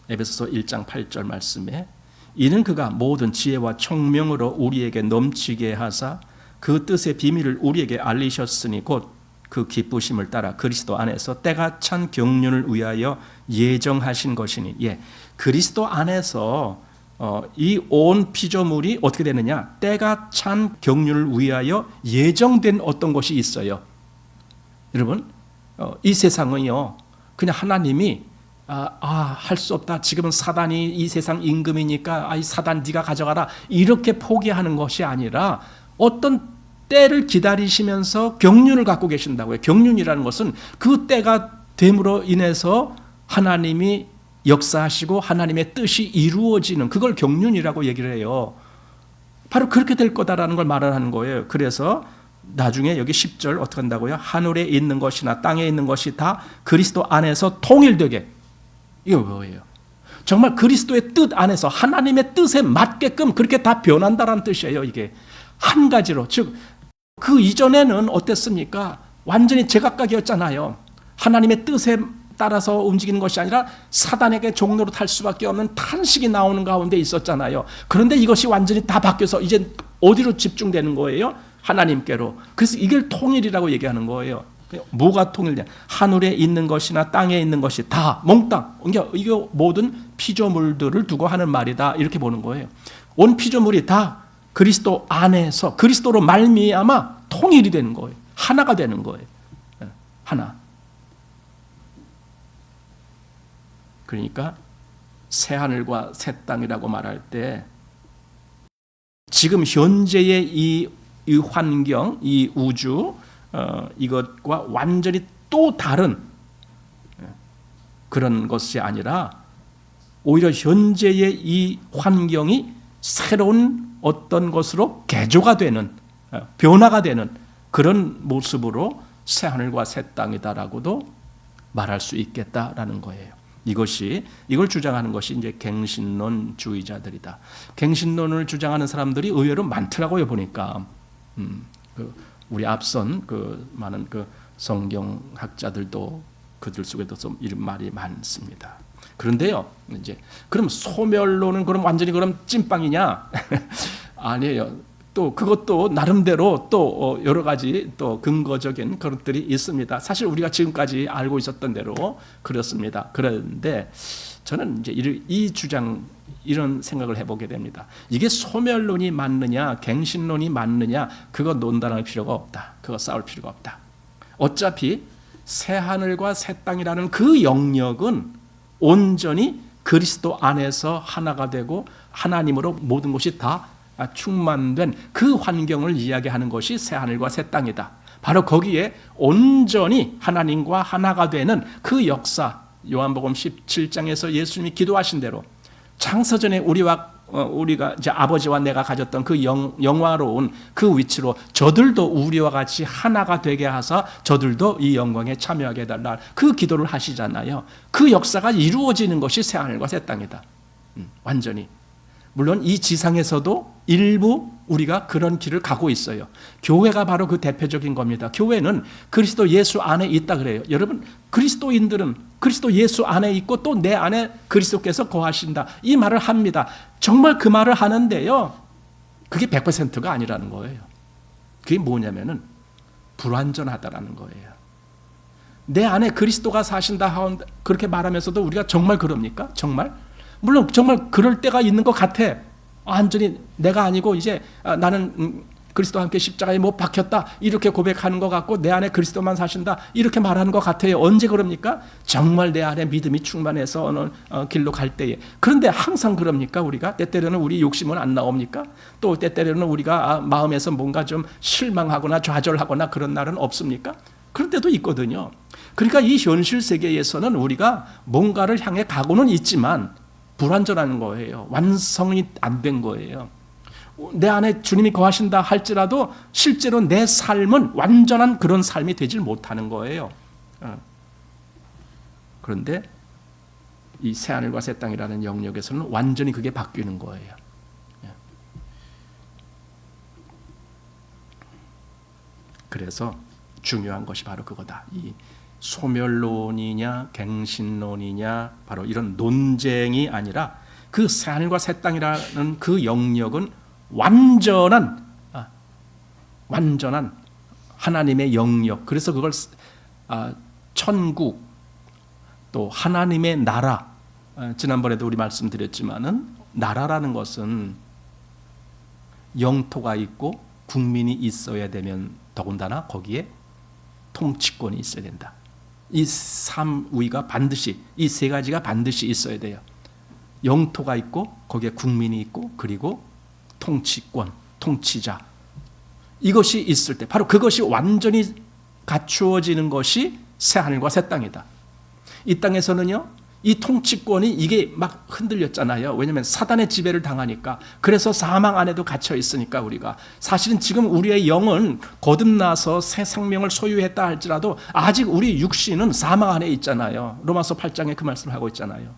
에베소서 1장 8절 말씀에 이는 그가 모든 지혜와 총명으로 우리에게 넘치게 하사 그 뜻의 비밀을 우리에게 알리셨으니 곧 그 기쁘심을 따라 그리스도 안에서 때가 찬 경륜을 위하여 예정하신 것이니. 그리스도 안에서 이 온 피조물이 어떻게 되느냐? 때가 찬 경륜을 위하여 예정된 어떤 것이 있어요. 여러분, 이 세상은요, 그냥 하나님이 할 수 없다. 지금은 사단이 이 세상 임금이니까 이 사단 네가 가져가라. 이렇게 포기하는 것이 아니라 어떤 때를 기다리시면서 경륜을 갖고 계신다고요. 경륜이라는 것은 그 때가 됨으로 인해서 하나님이 역사하시고 하나님의 뜻이 이루어지는, 그걸 경륜이라고 얘기를 해요. 바로 그렇게 될 거다라는 걸 말을 하는 거예요. 그래서 나중에 여기 10절 어떻게 한다고요? 하늘에 있는 것이나 땅에 있는 것이 다 그리스도 안에서 통일되게. 이거 뭐예요? 정말 그리스도의 뜻 안에서 하나님의 뜻에 맞게끔 그렇게 다 변한다라는 뜻이에요. 이게 한 가지로. 즉 그 이전에는 어땠습니까? 완전히 제각각이었잖아요. 하나님의 뜻에 따라서 움직이는 것이 아니라 사단에게 종로로 탈 수밖에 없는 탄식이 나오는 가운데 있었잖아요. 그런데 이것이 완전히 다 바뀌어서 이제 어디로 집중되는 거예요? 하나님께로. 그래서 이걸 통일이라고 얘기하는 거예요. 뭐가 통일돼? 하늘에 있는 것이나 땅에 있는 것이 다 몽땅. 이게 모든 피조물들을 두고 하는 말이다. 이렇게 보는 거예요. 온 피조물이 다 그리스도 안에서 그리스도로 말미암아 통일이 되는 거예요. 하나가 되는 거예요. 하나. 그러니까 새 하늘과 새 땅이라고 말할 때 지금 현재의 이 환경, 이 우주, 이것과 완전히 또 다른 그런 것이 아니라 오히려 현재의 이 환경이 새로운 어떤 것으로 개조가 되는, 변화가 되는 그런 모습으로 새 하늘과 새 땅이다라고도 말할 수 있겠다라는 거예요. 이걸 주장하는 것이 이제 갱신론주의자들이다. 갱신론을 주장하는 사람들이 의외로 많더라고요, 보니까. 우리 앞선 많은 성경학자들도 그들 속에도 좀 이런 말이 많습니다. 그런데요, 이제 그럼 소멸론은 그럼 완전히 그럼 찐빵이냐? 아니에요. 또 그것도 나름대로 또 여러 가지 또 근거적인 것들이 있습니다. 사실 우리가 지금까지 알고 있었던 대로 그렇습니다. 그런데 저는 이제 이 주장, 이런 생각을 해보게 됩니다. 이게 소멸론이 맞느냐, 갱신론이 맞느냐, 그거 논단할 필요가 없다. 그거 싸울 필요가 없다. 어차피 새 하늘과 새 땅이라는 그 영역은 온전히 그리스도 안에서 하나가 되고 하나님으로 모든 것이 다 충만된 그 환경을 이야기하는 것이 새 하늘과 새 땅이다. 바로 거기에 온전히 하나님과 하나가 되는 그 역사, 요한복음 17장에서 예수님이 기도하신 대로 창세전에 우리가 이제 아버지와 내가 가졌던 그 영화로운 그 위치로 저들도 우리와 같이 하나가 되게 하사 저들도 이 영광에 참여하게 해달라, 그 기도를 하시잖아요. 그 역사가 이루어지는 것이 새 하늘과 새 땅이다. 완전히. 물론 이 지상에서도 일부 우리가 그런 길을 가고 있어요. 교회가 바로 그 대표적인 겁니다. 교회는 그리스도 예수 안에 있다 그래요. 여러분, 그리스도인들은 그리스도 예수 안에 있고 또 내 안에 그리스도께서 거하신다, 이 말을 합니다. 정말 그 말을 하는데요, 그게 100%가 아니라는 거예요. 그게 뭐냐면은 불완전하다라는 거예요. 내 안에 그리스도가 사신다 그렇게 말하면서도 우리가 정말 그럽니까? 정말? 물론 정말 그럴 때가 있는 것 같아. 완전히 내가 아니고 이제 나는 그리스도와 함께 십자가에 못 박혔다, 이렇게 고백하는 것 같고 내 안에 그리스도만 사신다, 이렇게 말하는 것 같아요. 언제 그럽니까? 정말 내 안에 믿음이 충만해서 어느 길로 갈 때에. 그런데 항상 그럽니까? 우리가 때때로는 우리 욕심은 안 나옵니까? 또 때때로는 우리가 마음에서 뭔가 좀 실망하거나 좌절하거나 그런 날은 없습니까? 그럴 때도 있거든요. 그러니까 이 현실 세계에서는 우리가 뭔가를 향해 가고는 있지만 불완전한 거예요. 완성이 안 된 거예요. 내 안에 주님이 거하신다 할지라도 실제로 내 삶은 완전한 그런 삶이 되질 못하는 거예요. 그런데 이 새하늘과 새 땅이라는 영역에서는 완전히 그게 바뀌는 거예요. 그래서 중요한 것이 바로 그거다. 이 소멸론이냐 갱신론이냐, 바로 이런 논쟁이 아니라 그 새하늘과 새 땅이라는 그 영역은 완전한 하나님의 영역. 그래서 그걸 천국, 또 하나님의 나라, 지난번에도 우리 말씀드렸지만은 나라라는 것은 영토가 있고 국민이 있어야 되면 더군다나 거기에 통치권이 있어야 된다. 이 3위가 반드시, 이 세 가지가 반드시 있어야 돼요. 영토가 있고 거기에 국민이 있고 그리고 통치권, 통치자, 이것이 있을 때 바로 그것이 완전히 갖추어지는 것이 새하늘과 새 땅이다. 이 땅에서는요, 이 통치권이 이게 막 흔들렸잖아요. 왜냐하면 사단의 지배를 당하니까. 그래서 사망 안에도 갇혀 있으니까 우리가. 사실은 지금 우리의 영은 거듭나서 새 생명을 소유했다 할지라도 아직 우리 육신은 사망 안에 있잖아요. 로마서 8장에 그 말씀을 하고 있잖아요.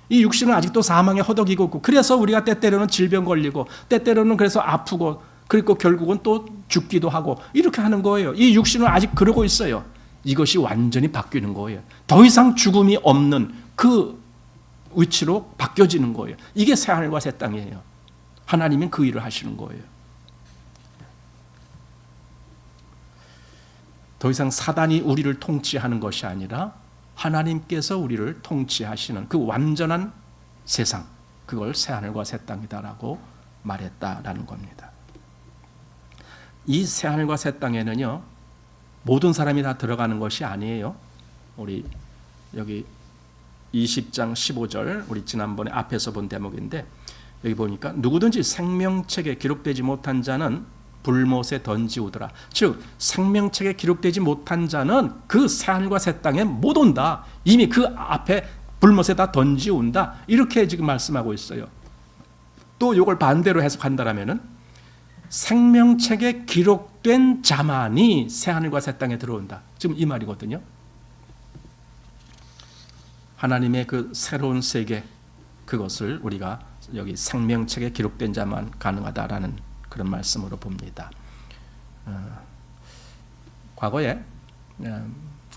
이 육신은 아직도 사망에 허덕이고 있고, 그래서 우리가 때때로는 질병 걸리고 때때로는 그래서 아프고 그리고 결국은 또 죽기도 하고 이렇게 하는 거예요. 이 육신은 아직 그러고 있어요. 이것이 완전히 바뀌는 거예요. 더 이상 죽음이 없는 그 위치로 바뀌어지는 거예요. 이게 새하늘과 새 땅이에요. 하나님은 그 일을 하시는 거예요. 더 이상 사단이 우리를 통치하는 것이 아니라 하나님께서 우리를 통치하시는 그 완전한 세상, 그걸 새하늘과 새 땅이다라고 말했다라는 겁니다. 이 새하늘과 새 땅에는요, 모든 사람이 다 들어가는 것이 아니에요. 우리 여기 20장 15절 우리 지난번에 앞에서 본 대목인데 여기 보니까 누구든지 생명책에 기록되지 못한 자는 불못에 던지우더라. 즉 생명책에 기록되지 못한 자는 그 새하늘과 새 땅에 못 온다. 이미 그 앞에 불못에다 던지운다. 이렇게 지금 말씀하고 있어요. 또 이걸 반대로 해석한다라면은 생명책에 기록된 자만이 새하늘과 새 땅에 들어온다. 지금 이 말이거든요. 하나님의 그 새로운 세계, 그것을 우리가 여기 생명책에 기록된 자만 가능하다라는 그런 말씀으로 봅니다. 과거에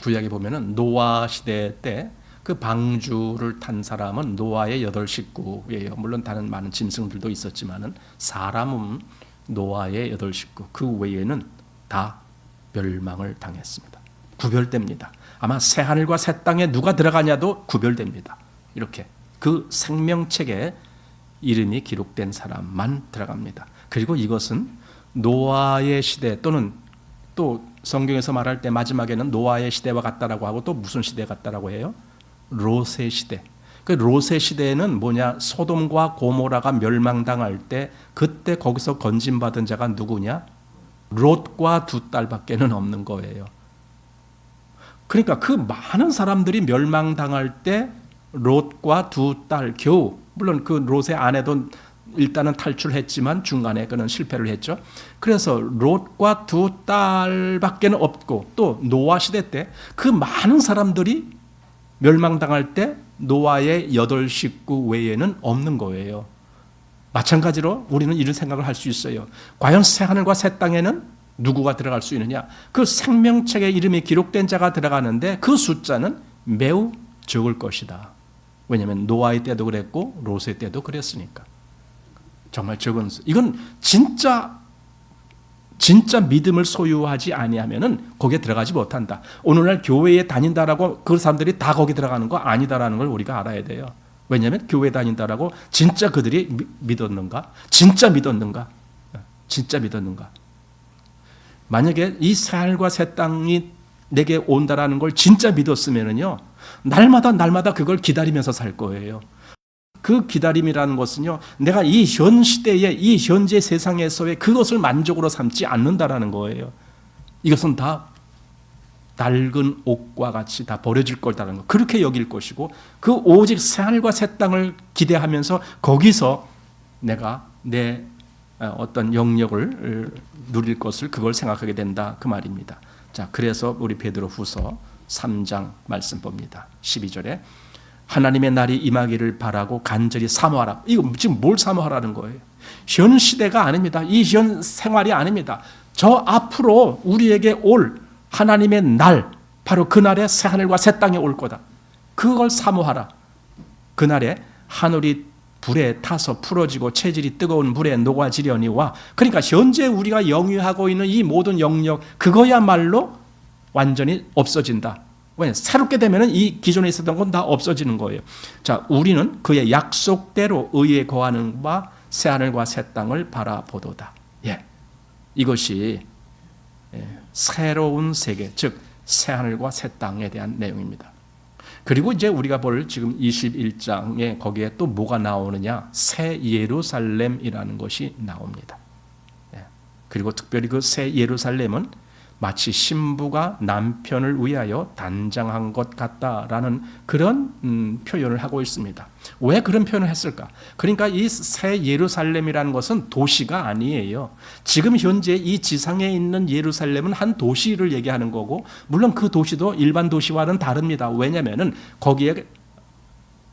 구약에 보면은 노아 시대 때 그 방주를 탄 사람은 노아의 8식구예요. 물론 다른 많은 짐승들도 있었지만은 사람은 노아의 8식구, 그 외에는 다 멸망을 당했습니다. 구별됩니다. 아마 새하늘과 새 땅에 누가 들어가냐도 구별됩니다. 이렇게 그 생명책에 이름이 기록된 사람만 들어갑니다. 그리고 이것은 노아의 시대 또는 또 성경에서 말할 때 마지막에는 노아의 시대와 같다라고 하고 또 무슨 시대 같다라고 해요? 롯의 시대. 그 롯의 시대에는 뭐냐? 소돔과 고모라가 멸망당할 때 그때 거기서 건진받은 자가 누구냐? 롯과 2딸밖에는 없는 거예요. 그러니까 그 많은 사람들이 멸망당할 때 롯과 2딸 겨우, 물론 그 롯의 아내도 일단은 탈출했지만 중간에 그는 실패를 했죠. 그래서 롯과 2딸밖에는 없고 또 노아 시대 때 그 많은 사람들이 멸망당할 때 노아의 8식구 외에는 없는 거예요. 마찬가지로 우리는 이런 생각을 할 수 있어요. 과연 새하늘과 새 땅에는 누구가 들어갈 수 있느냐? 그 생명책에 이름이 기록된 자가 들어가는데 그 숫자는 매우 적을 것이다. 왜냐하면 노아의 때도 그랬고 롯의 때도 그랬으니까. 정말 적은 수. 이건 진짜 믿음을 소유하지 아니하면은 거기에 들어가지 못한다. 오늘날 교회에 다닌다라고 그 사람들이 다 거기 들어가는 거 아니다라는 걸 우리가 알아야 돼요. 왜냐하면 교회에 다닌다라고 진짜 그들이 믿었는가? 진짜 믿었는가? 진짜 믿었는가? 만약에 이 새하늘과 새 땅이 내게 온다라는 걸 진짜 믿었으면은요, 날마다 그걸 기다리면서 살 거예요. 그 기다림이라는 것은요, 내가 이 현 시대에 이 현재 세상에서의 그것을 만족으로 삼지 않는다라는 거예요. 이것은 다 낡은 옷과 같이 다 버려질 거라는 거. 그렇게 여길 것이고 그 오직 새하늘과 새 땅을 기대하면서 거기서 내가 내 어떤 영역을 누릴 것을 그걸 생각하게 된다 그 말입니다. 자, 그래서 우리 베드로후서 3장 말씀 봅니다. 12절에 하나님의 날이 임하기를 바라고 간절히 사모하라. 이거 지금 뭘 사모하라는 거예요? 현 시대가 아닙니다. 이 현 생활이 아닙니다. 저 앞으로 우리에게 올 하나님의 날, 바로 그날에 새하늘과 새 땅이 올 거다. 그걸 사모하라. 그날에 하늘이 불에 타서 풀어지고 체질이 뜨거운 물에 녹아지려니와, 그러니까 현재 우리가 영위하고 있는 이 모든 영역, 그거야말로 완전히 없어진다. 왜? 새롭게 되면 이 기존에 있었던 건 다 없어지는 거예요. 자, 우리는 그의 약속대로 의에 거하는 바 새하늘과 새 땅을 바라보도다. 예, 이것이 새로운 세계, 즉 새하늘과 새 땅에 대한 내용입니다. 그리고 이제 우리가 볼 지금 21장에 거기에 또 뭐가 나오느냐? 새 예루살렘이라는 것이 나옵니다. 그리고 특별히 그 새 예루살렘은 마치 신부가 남편을 위하여 단장한 것 같다라는 그런 표현을 하고 있습니다. 왜 그런 표현을 했을까? 그러니까 이 새 예루살렘이라는 것은 도시가 아니에요. 지금 현재 이 지상에 있는 예루살렘은 한 도시를 얘기하는 거고, 물론 그 도시도 일반 도시와는 다릅니다. 왜냐하면 거기에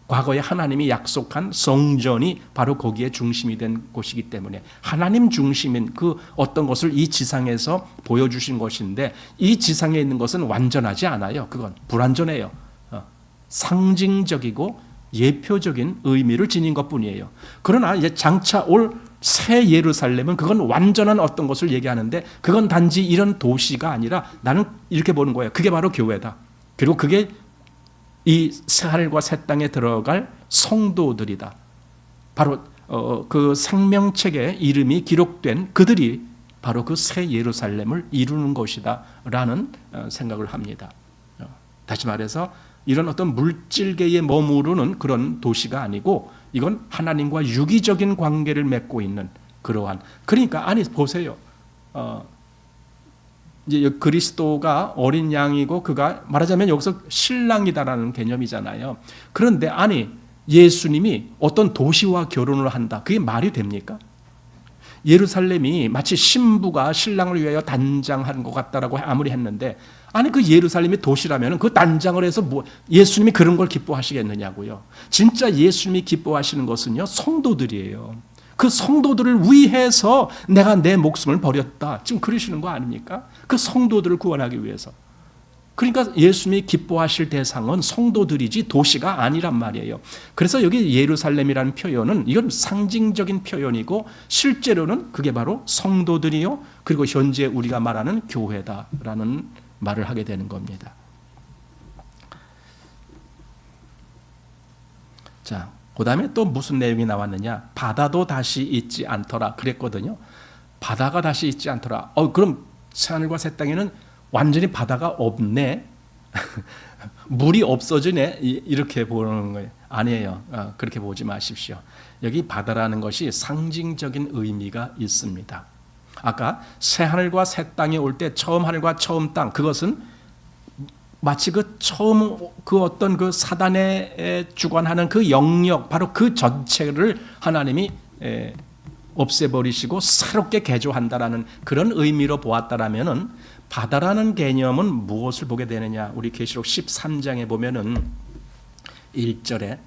과거에 하나님이 약속한 성전이 바로 거기에 중심이 된 곳이기 때문에 하나님 중심인 그 어떤 것을 이 지상에서 보여주신 것인데, 이 지상에 있는 것은 완전하지 않아요. 그건 불완전해요. 상징적이고 예표적인 의미를 지닌 것뿐이에요. 그러나 이제 장차 올 새 예루살렘은 그건 완전한 어떤 것을 얘기하는데, 그건 단지 이런 도시가 아니라 나는 이렇게 보는 거예요. 그게 바로 교회다. 그리고 그게 이 새하늘과 새 땅에 들어갈 성도들이다. 바로 그 생명책에 이름이 기록된 그들이 바로 그 새 예루살렘을 이루는 것이다라는 생각을 합니다. 다시 말해서 이런 어떤 물질계에 머무르는 그런 도시가 아니고 이건 하나님과 유기적인 관계를 맺고 있는 그러한, 그러니까 아니 보세요. 이제 그리스도가 어린 양이고 그가 말하자면 여기서 신랑이다라는 개념이잖아요. 그런데 아니 예수님이 어떤 도시와 결혼을 한다. 그게 말이 됩니까? 예루살렘이 마치 신부가 신랑을 위하여 단장한 것 같다라고 아무리 했는데, 아니 그 예루살렘이 도시라면 그 단장을 해서 뭐 예수님이 그런 걸 기뻐하시겠느냐고요. 진짜 예수님이 기뻐하시는 것은요 성도들이에요. 그 성도들을 위해서 내가 내 목숨을 버렸다, 지금 그러시는 거 아닙니까? 그 성도들을 구원하기 위해서. 그러니까 예수님이 기뻐하실 대상은 성도들이지 도시가 아니란 말이에요. 그래서 여기 예루살렘이라는 표현은 이건 상징적인 표현이고 실제로는 그게 바로 성도들이요, 그리고 현재 우리가 말하는 교회다라는 말을 하게 되는 겁니다. 자, 그 다음에 또 무슨 내용이 나왔느냐? 바다도 다시 있지 않더라 그랬거든요. 바다가 다시 있지 않더라. 그럼 새하늘과 새 땅에는 완전히 바다가 없네. 물이 없어지네. 이렇게 보는 거예요. 아니에요. 그렇게 보지 마십시오. 여기 바다라는 것이 상징적인 의미가 있습니다. 아까 새 하늘과 새 땅이 올 때 처음 하늘과 처음 땅, 그것은 마치 그 처음 그 어떤 그 사단에 주관하는 그 영역, 바로 그 전체를 하나님이 없애버리시고 새롭게 개조한다라는 그런 의미로 보았다라면은, 바다라는 개념은 무엇을 보게 되느냐? 우리 계시록 13장에 보면은 1절에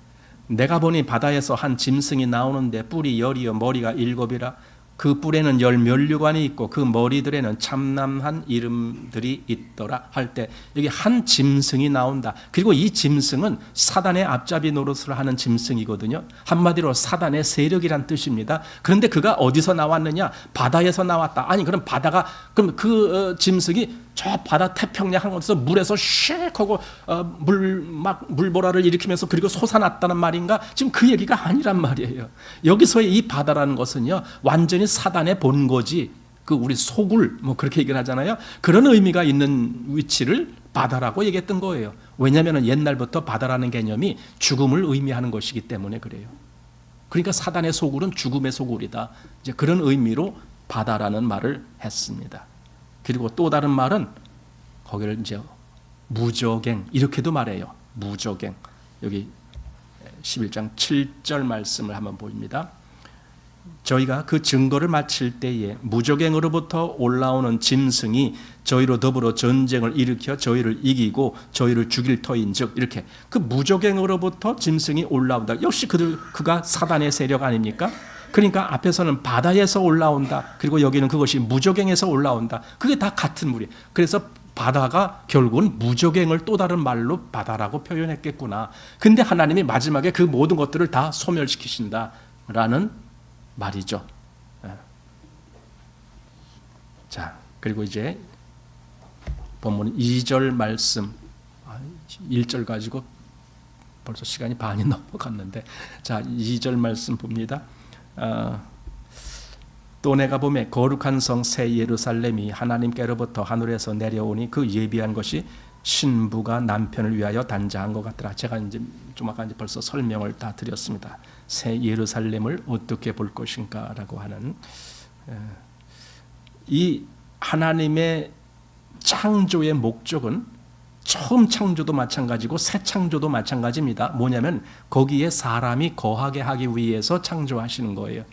내가 보니 바다에서 한 짐승이 나오는데 뿔이 10이요 머리가 7이라. 그 뿔에는 10면류관이 있고 그 머리들에는 참남한 이름들이 있더라 할 때 여기 한 짐승이 나온다. 그리고 이 짐승은 사단의 앞잡이 노릇을 하는 짐승이거든요. 한마디로 사단의 세력이란 뜻입니다. 그런데 그가 어디서 나왔느냐? 바다에서 나왔다. 아니 그럼 바다가, 그럼 그 짐승이 저 바다 태평양 한 곳에서 물에서 쉐익 하고 물보라를 일으키면서 그리고 솟아났다는 말인가? 지금 그 얘기가 아니란 말이에요. 여기서의 이 바다라는 것은요 완전히 사단의 본거지, 그 우리 소굴 뭐 그렇게 얘기를 하잖아요. 그런 의미가 있는 위치를 바다라고 얘기했던 거예요. 왜냐하면 옛날부터 바다라는 개념이 죽음을 의미하는 것이기 때문에 그래요. 그러니까 사단의 소굴은 죽음의 소굴이다, 이제 그런 의미로 바다라는 말을 했습니다. 그리고 또 다른 말은 거기를 이제 무저갱 이렇게도 말해요. 무저갱. 여기 11장 7절 말씀을 한번 보입니다. 저희가 그 증거를 마칠 때에 무저갱으로부터 올라오는 짐승이 저희로 더불어 전쟁을 일으켜 저희를 이기고 저희를 죽일 터인즉, 이렇게 그 무저갱으로부터 짐승이 올라온다. 역시 그가 사단의 세력 아닙니까? 그러니까 앞에서는 바다에서 올라온다, 그리고 여기는 그것이 무저갱에서 올라온다. 그게 다 같은 물이에요. 그래서 바다가 결국은 무저갱을 또 다른 말로 바다라고 표현했겠구나. 근데 하나님이 마지막에 그 모든 것들을 다 소멸시키신다라는 말이죠. 자, 그리고 이제 본문 2절 말씀, 1절 가지고 벌써 시간이 반이 넘어갔는데, 자 2절 말씀 봅니다. 또 내가 보매 거룩한 성 새 예루살렘이 하나님께로부터 하늘에서 내려오니 그 예비한 것이 신부가 남편을 위하여 단장한 것 같더라. 제가 이제 좀 아까 이제 벌써 설명을 다 드렸습니다. 새 예루살렘을 어떻게 볼 것인가라고 하는, 이 하나님의 창조의 목적은 처음 창조도 마찬가지고 새 창조도 마찬가지입니다. 뭐냐면 거기에 사람이 거하게 하기 위해서 창조하시는 거예요.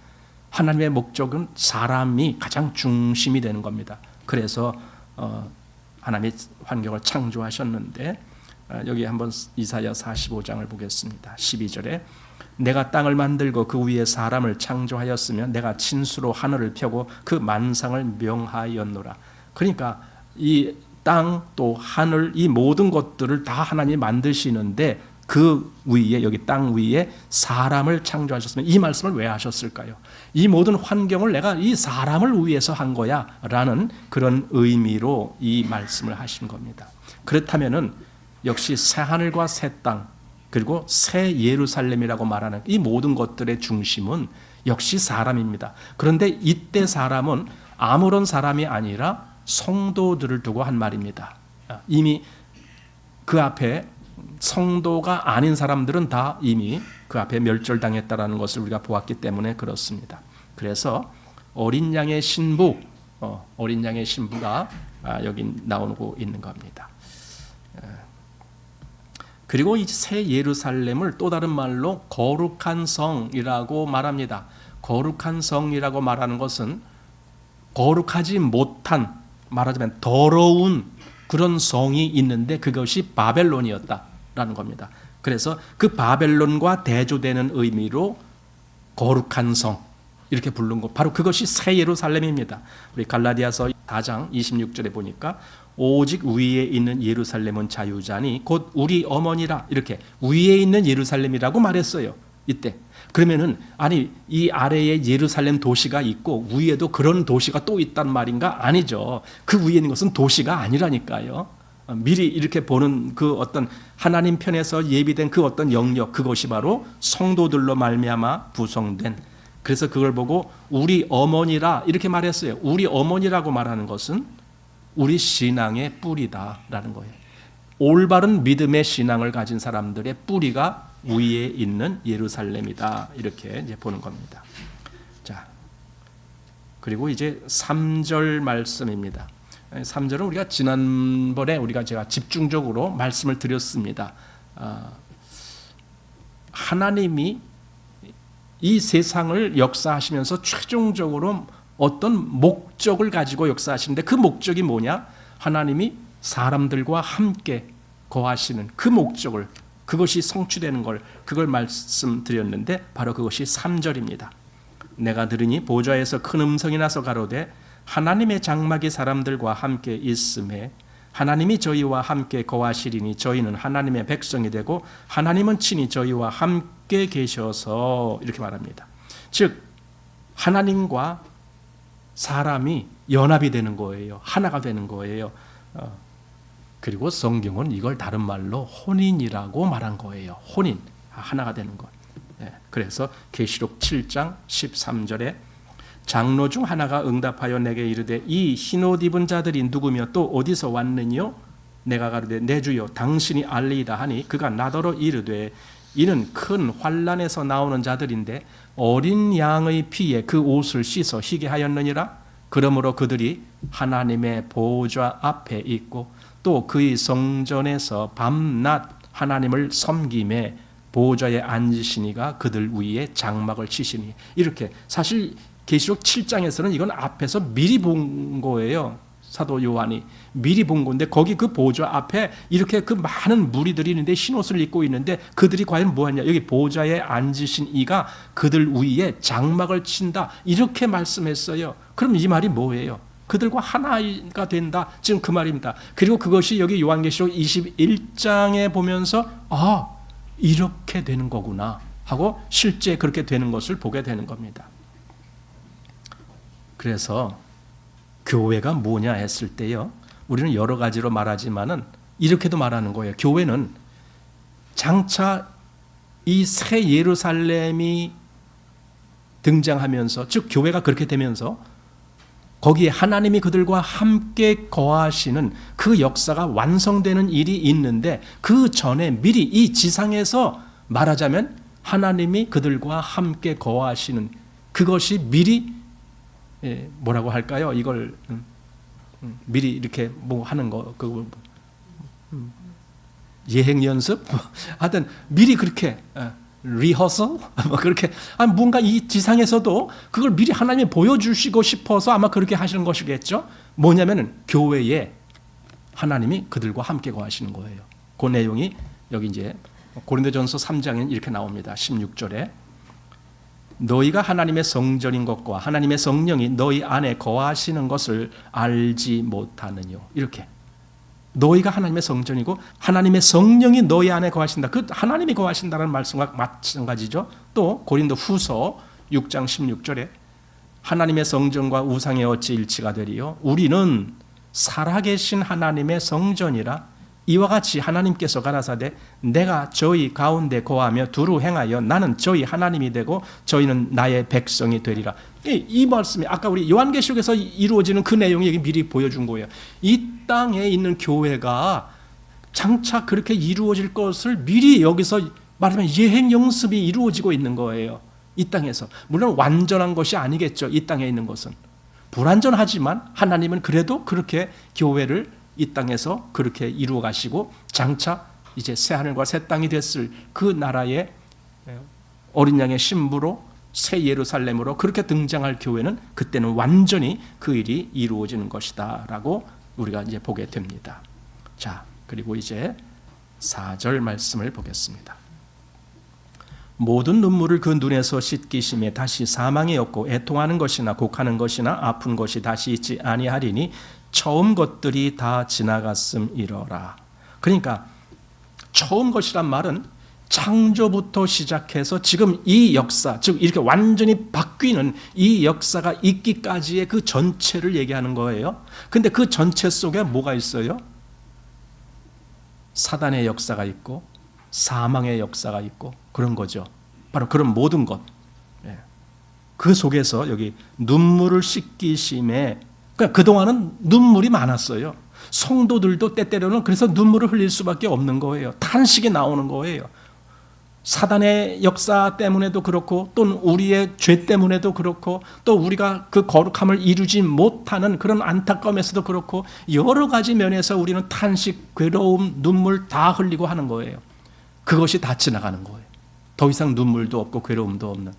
하나님의 목적은 사람이 가장 중심이 되는 겁니다. 그래서 하나님이 환경을 창조하셨는데, 여기 한번 이사야 45장을 보겠습니다. 12절에 내가 땅을 만들고 그 위에 사람을 창조하였으면 내가 진수로 하늘을 펴고 그 만상을 명하였노라. 그러니까 이 땅 또 하늘 이 모든 것들을 다 하나님이 만드시는데 그 위에, 여기 땅 위에 사람을 창조하셨으면 이 말씀을 왜 하셨을까요? 이 모든 환경을 내가 이 사람을 위해서 한 거야 라는 그런 의미로 이 말씀을 하신 겁니다. 그렇다면은 역시 새 하늘과 새 땅, 그리고 새 예루살렘이라고 말하는 이 모든 것들의 중심은 역시 사람입니다. 그런데 이때 사람은 아무런 사람이 아니라 성도들을 두고 한 말입니다. 이미 그 앞에 성도가 아닌 사람들은 다 이미 그 앞에 멸절당했다라는 것을 우리가 보았기 때문에 그렇습니다. 그래서 어린 양의 신부, 어린 양의 신부가 여기 나오고 있는 겁니다. 그리고 이 새 예루살렘을 또 다른 말로 거룩한 성이라고 말합니다. 거룩한 성이라고 말하는 것은 거룩하지 못한, 말하자면 더러운 그런 성이 있는데 그것이 바벨론이었다라는 겁니다. 그래서 그 바벨론과 대조되는 의미로 거룩한 성 이렇게 부른 것, 바로 그것이 새 예루살렘입니다. 우리 갈라디아서 4장 26절에 보니까 오직 위에 있는 예루살렘은 자유자니 곧 우리 어머니라, 이렇게 위에 있는 예루살렘이라고 말했어요. 이때 그러면은 아니 이 아래에 예루살렘 도시가 있고 위에도 그런 도시가 또 있단 말인가? 아니죠. 그 위에 있는 것은 도시가 아니라니까요. 미리 이렇게 보는 그 어떤 하나님 편에서 예비된 그 어떤 영역, 그것이 바로 성도들로 말미암아 구성된, 그래서 그걸 보고 우리 어머니라 이렇게 말했어요. 우리 어머니라고 말하는 것은 우리 신앙의 뿌리다라는 거예요. 올바른 믿음의 신앙을 가진 사람들의 뿌리가 위에 있는 예루살렘이다, 이렇게 이제 보는 겁니다. 자, 그리고 이제 3절 말씀입니다. 3절은 우리가 지난번에 제가 집중적으로 말씀을 드렸습니다. 하나님이 이 세상을 역사하시면서 최종적으로 어떤 목적을 가지고 역사하시는데 그 목적이 뭐냐? 하나님이 사람들과 함께 거하시는 그 목적을, 그것이 성취되는 걸, 그걸 말씀드렸는데 바로 그것이 3절입니다. 내가 들으니 보좌에서 큰 음성이 나서 가로되 하나님의 장막이 사람들과 함께 있음에 하나님이 저희와 함께 거하시리니 저희는 하나님의 백성이 되고 하나님은 친히 저희와 함께 계셔서, 이렇게 말합니다. 즉 하나님과 사람이 연합이 되는 거예요. 하나가 되는 거예요. 그리고 성경은 이걸 다른 말로 혼인이라고 말한 거예요. 혼인, 하나가 되는 것. 그래서 계시록 7장 13절에 장로 중 하나가 응답하여 내게 이르되 이 흰옷 입은 자들이 누구며 또 어디서 왔느뇨? 내가 가로되 내 주여 당신이 알리이다 하니 그가 나더러 이르되 이는 큰 환난에서 나오는 자들인데 어린 양의 피에 그 옷을 씻어 희게 하였느니라. 그러므로 그들이 하나님의 보좌 앞에 있고 또 그의 성전에서 밤낮 하나님을 섬김에 보좌에 앉으시니가 그들 위에 장막을 치시니, 이렇게 사실 계시록 7장에서는 이건 앞에서 미리 본 거예요. 사도 요한이 미리 본 건데 거기 그 보좌 앞에 이렇게 그 많은 무리들이 있는데 흰옷을 입고 있는데 그들이 과연 뭐하냐? 여기 보좌에 앉으신 이가 그들 위에 장막을 친다, 이렇게 말씀했어요. 그럼 이 말이 뭐예요? 그들과 하나가 된다, 지금 그 말입니다. 그리고 그것이 여기 요한계시록 21장에 보면서 이렇게 되는 거구나 하고 실제 그렇게 되는 것을 보게 되는 겁니다. 그래서 교회가 뭐냐 했을 때요, 우리는 여러 가지로 말하지만은 이렇게도 말하는 거예요. 교회는 장차 이 새 예루살렘이 등장하면서, 즉 교회가 그렇게 되면서 거기에 하나님이 그들과 함께 거하시는 그 역사가 완성되는 일이 있는데 그 전에 미리 이 지상에서 말하자면 하나님이 그들과 함께 거하시는 그것이 미리 뭐라고 할까요? 이걸 미리 이렇게 뭐 하는 거, 그 예행 연습, 하여튼 미리 그렇게 리허설, 그렇게 뭔가 이 지상에서도 그걸 미리 하나님이 보여주시고 싶어서 아마 그렇게 하시는 것이겠죠. 뭐냐면은 교회에 하나님이 그들과 함께 거하시는 거예요. 그 내용이 여기 이제 고린도전서 3장에 이렇게 나옵니다. 16절에 너희가 하나님의 성전인 것과 하나님의 성령이 너희 안에 거하시는 것을 알지 못하느뇨. 이렇게 너희가 하나님의 성전이고 하나님의 성령이 너희 안에 거하신다. 그 하나님이 거하신다는 말씀과 마찬가지죠. 또 고린도 후서 6장 16절에 하나님의 성전과 우상의 어찌 일치가 되리요? 우리는 살아계신 하나님의 성전이라. 이와 같이 하나님께서 가라사대 내가 저희 가운데 거하며 두루 행하여 나는 저희 하나님이 되고 저희는 나의 백성이 되리라. 이 말씀이 아까 우리 요한계시록에서 이루어지는 그 내용이 여기 미리 보여준 거예요. 이 땅에 있는 교회가 장차 그렇게 이루어질 것을 미리 여기서 말하면 예행 연습이 이루어지고 있는 거예요. 이 땅에서. 물론 완전한 것이 아니겠죠. 이 땅에 있는 것은. 불완전하지만 하나님은 그래도 그렇게 교회를 이 땅에서 그렇게 이루어 가시고 장차 이제 새 하늘과 새 땅이 됐을 그 나라의 어린 양의 신부로 새 예루살렘으로 그렇게 등장할 교회는 그때는 완전히 그 일이 이루어지는 것이다라고 우리가 이제 보게 됩니다. 자, 그리고 이제 4절 말씀을 보겠습니다. 모든 눈물을 그 눈에서 씻기심에 다시 사망이 없고 애통하는 것이나 곡하는 것이나 아픈 것이 다시 있지 아니하리니 처음 것들이 다 지나갔음이러라. 그러니까 처음 것이란 말은 창조부터 시작해서 지금 이 역사, 즉 이렇게 완전히 바뀌는 이 역사가 있기까지의 그 전체를 얘기하는 거예요. 근데 그 전체 속에 뭐가 있어요? 사단의 역사가 있고 사망의 역사가 있고 그런 거죠. 바로 그런 모든 것. 그 속에서 여기 눈물을 씻기심에, 그러니까 그동안은 눈물이 많았어요. 성도들도 때때로는 그래서 눈물을 흘릴 수밖에 없는 거예요. 탄식이 나오는 거예요. 사단의 역사 때문에도 그렇고 또는 우리의 죄 때문에도 그렇고 또 우리가 그 거룩함을 이루지 못하는 그런 안타까움에서도 그렇고 여러 가지 면에서 우리는 탄식, 괴로움, 눈물 다 흘리고 하는 거예요. 그것이 다 지나가는 거예요. 더 이상 눈물도 없고 괴로움도 없는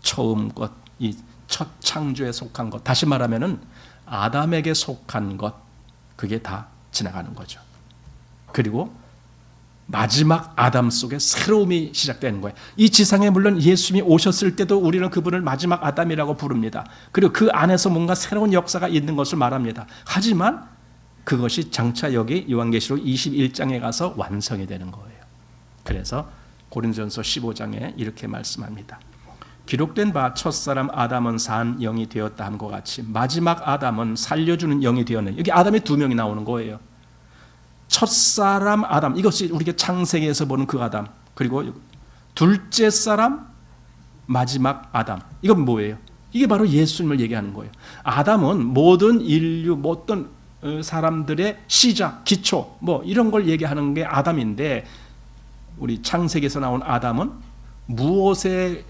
처음 것, 이 첫 창조에 속한 것, 다시 말하면은 아담에게 속한 것, 그게 다 지나가는 거죠. 그리고 마지막 아담 속에 새로움이 시작되는 거예요. 이 지상에 물론 예수님이 오셨을 때도 우리는 그분을 마지막 아담이라고 부릅니다. 그리고 그 안에서 뭔가 새로운 역사가 있는 것을 말합니다. 하지만 그것이 장차 여기 요한계시록 21장에 가서 완성이 되는 거예요. 그래서 고린도전서 15장에 이렇게 말씀합니다. 기록된 바 첫사람 아담은 산 영이 되었다 함과 같이 마지막 아담은 살려주는 영이 되었네. 여기 아담이 두 명이 나오는 거예요. 첫사람 아담, 이것이 우리가 창세기에서 보는 그 아담, 그리고 둘째 사람 마지막 아담, 이건 뭐예요? 이게 바로 예수님을 얘기하는 거예요. 아담은 모든 인류, 모든 사람들의 시작, 기초, 뭐 이런 걸 얘기하는 게 아담인데, 우리 창세기에서 나온 아담은 무엇의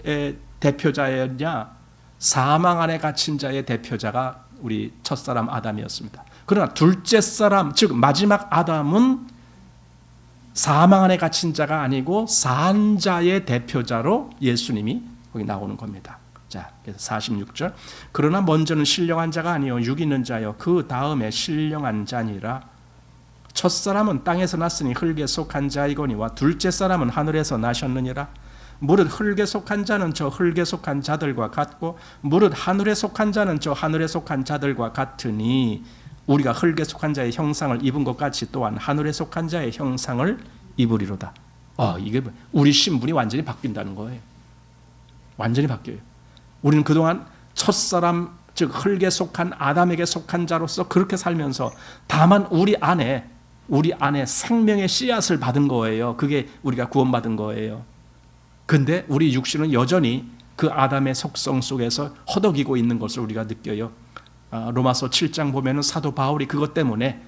대표자였냐? 사망 안에 갇힌 자의 대표자가 우리 첫사람 아담이었습니다. 그러나 둘째 사람, 즉 마지막 아담은 사망 안에 갇힌 자가 아니고 산 자의 대표자로 예수님이 거기 나오는 겁니다. 자, 그래서 46절. 그러나 먼저는 신령한 자가 아니요 육 있는 자요 그 다음에 신령한 자니라. 첫사람은 땅에서 났으니 흙에 속한 자이거니와 둘째 사람은 하늘에서 나셨느니라. 무릇 흙에 속한 자는 저 흙에 속한 자들과 같고 무릇 하늘에 속한 자는 저 하늘에 속한 자들과 같으니 우리가 흙에 속한 자의 형상을 입은 것 같이 또한 하늘에 속한 자의 형상을 입으리로다. 이게 우리 신분이 완전히 바뀐다는 거예요. 완전히 바뀌어요. 우리는 그동안 첫사람, 즉 흙에 속한 아담에게 속한 자로서 그렇게 살면서 다만 우리 안에 생명의 씨앗을 받은 거예요. 그게 우리가 구원받은 거예요. 근데 우리 육신은 여전히 그 아담의 속성 속에서 허덕이고 있는 것을 우리가 느껴요. 로마서 7장 보면은 사도 바울이 그것 때문에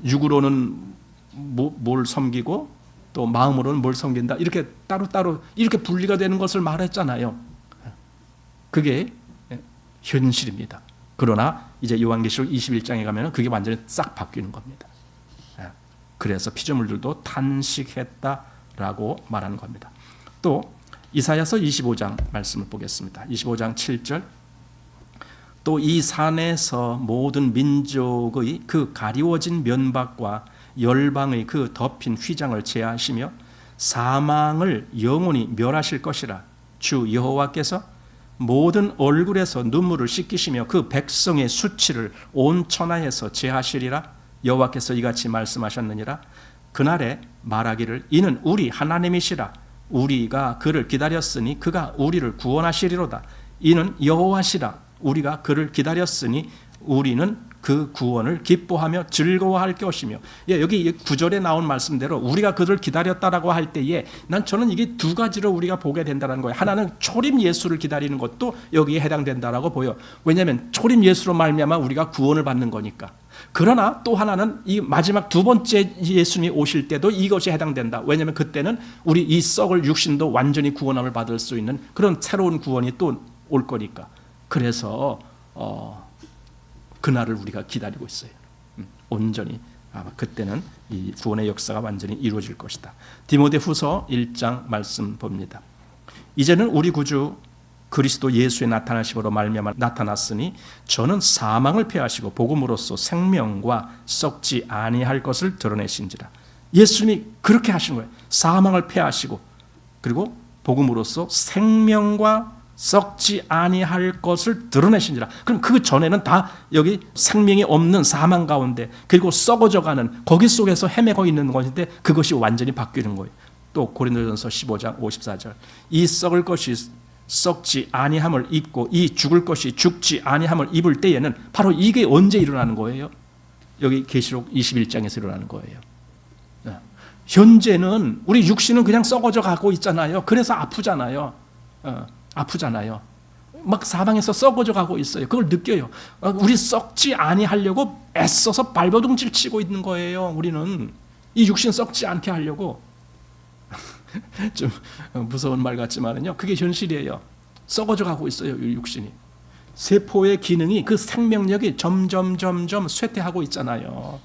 육으로는 뭘 섬기고 또 마음으로는 뭘 섬긴다, 이렇게 따로따로 이렇게 분리가 되는 것을 말했잖아요. 그게 현실입니다. 그러나 이제 요한계시록 21장에 가면은 그게 완전히 싹 바뀌는 겁니다. 그래서 피조물들도 탄식했다라고 말하는 겁니다. 또 이사야서 25장 말씀을 보겠습니다. 25장 7절. 또 이 산에서 모든 민족의 그 가리워진 면박과 열방의 그 덮인 휘장을 제하시며 사망을 영원히 멸하실 것이라. 주 여호와께서 모든 얼굴에서 눈물을 씻기시며 그 백성의 수치를 온 천하에서 제하시리라. 여호와께서 이같이 말씀하셨느니라. 그날에 말하기를 이는 우리 하나님이시라. 우리가 그를 기다렸으니 그가 우리를 구원하시리로다. 이는 여호와시라. 우리가 그를 기다렸으니 우리는 그 구원을 기뻐하며 즐거워할 것이며, 여기 9절에 나온 말씀대로 우리가 그를 기다렸다라고 할 때에 저는 이게 두 가지로 우리가 보게 된다는 거예요. 하나는 초림 예수를 기다리는 것도 여기에 해당된다라고 보여. 왜냐하면 초림 예수로 말미암아 우리가 구원을 받는 거니까. 그러나 또 하나는 이 마지막 두 번째 예수님이 오실 때도 이것이 해당된다. 왜냐하면 그때는 우리 이 썩을 육신도 완전히 구원함을 받을 수 있는 그런 새로운 구원이 또 올 거니까. 그래서 그날을 우리가 기다리고 있어요. 온전히 아마 그때는 이 구원의 역사가 완전히 이루어질 것이다. 디모데후서 1장 말씀 봅니다. 이제는 우리 구주 그리스도 예수의 나타나심으로 말미암아 나타났으니 저는 사망을 패하시고 복음으로써 생명과 썩지 아니할 것을 드러내신지라. 예수님이 그렇게 하신 거예요. 사망을 패하시고 그리고 복음으로써 생명과 썩지 아니할 것을 드러내신지라. 그럼 그 전에는 다 여기 생명이 없는 사망 가운데 그리고 썩어져가는 거기 속에서 헤매고 있는 것인데 그것이 완전히 바뀌는 거예요. 또 고린도전서 15장 54절 이 썩을 것이 썩지 아니함을 입고 이 죽을 것이 죽지 아니함을 입을 때에는 바로 이게 언제 일어나는 거예요? 여기 계시록 21장에서 일어나는 거예요. 현재는 우리 육신은 그냥 썩어져 가고 있잖아요. 그래서 아프잖아요. 아프잖아요. 막 사방에서 썩어져 가고 있어요. 그걸 느껴요. 우리 썩지 아니하려고 애써서 발버둥질 치고 있는 거예요. 우리는 이 육신 썩지 않게 하려고. 좀 무서운 말 같지만은요, 그게 현실이에요. 썩어져 가고 있어요, 이 육신이. 세포의 기능이 그 생명력이 점점 쇠퇴하고 있잖아요.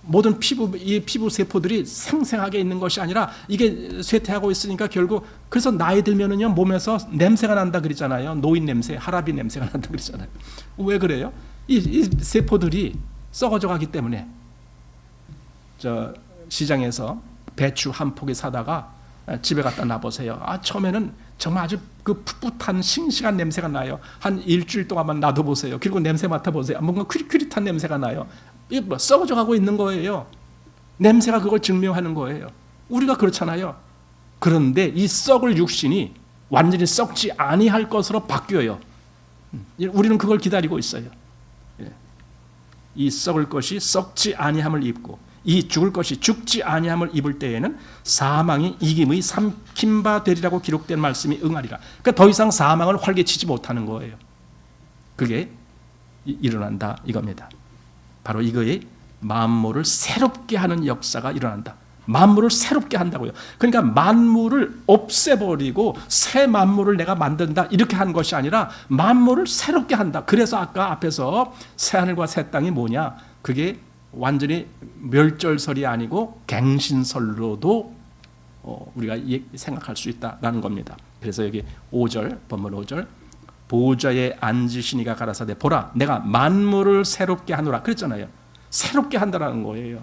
모든 이 피부 세포들이 생생하게 있는 것이 아니라 이게 쇠퇴하고 있으니까 결국 그래서 나이 들면은요 몸에서 냄새가 난다 그러잖아요. 노인 냄새, 할아비 냄새가 난다 그러잖아요. 왜 그래요? 이 세포들이 썩어져 가기 때문에. 저 시장에서 배추 한 포기 사다가 집에 갖다 놔보세요. 처음에는 정말 아주 그 풋풋한 싱싱한 냄새가 나요. 한 일주일 동안만 놔둬보세요. 그리고 냄새 맡아보세요. 뭔가 퀴릿퀴릿한 냄새가 나요. 이게 뭐 썩어져 가고 있는 거예요. 냄새가 그걸 증명하는 거예요. 우리가 그렇잖아요. 그런데 이 썩을 육신이 완전히 썩지 아니할 것으로 바뀌어요. 우리는 그걸 기다리고 있어요. 이 썩을 것이 썩지 아니함을 입고 이 죽을 것이 죽지 아니함을 입을 때에는 사망이 이김의 삼킨 바 되리라고 기록된 말씀이 응하리라. 그러니까 더 이상 사망을 활개치지 못하는 거예요. 그게 일어난다 이겁니다. 바로 이거에 만물을 새롭게 하는 역사가 일어난다. 만물을 새롭게 한다고요. 그러니까 만물을 없애버리고 새 만물을 내가 만든다 이렇게 한 것이 아니라 만물을 새롭게 한다. 그래서 아까 앞에서 새하늘과 새 땅이 뭐냐? 그게 완전히 멸절설이 아니고 갱신설로도 우리가 생각할 수 있다라는 겁니다. 그래서 여기 5절 본문 5절 보좌에 앉으시니가 가라사대 보라 내가 만물을 새롭게 하노라 그랬잖아요. 새롭게 한다라는 거예요.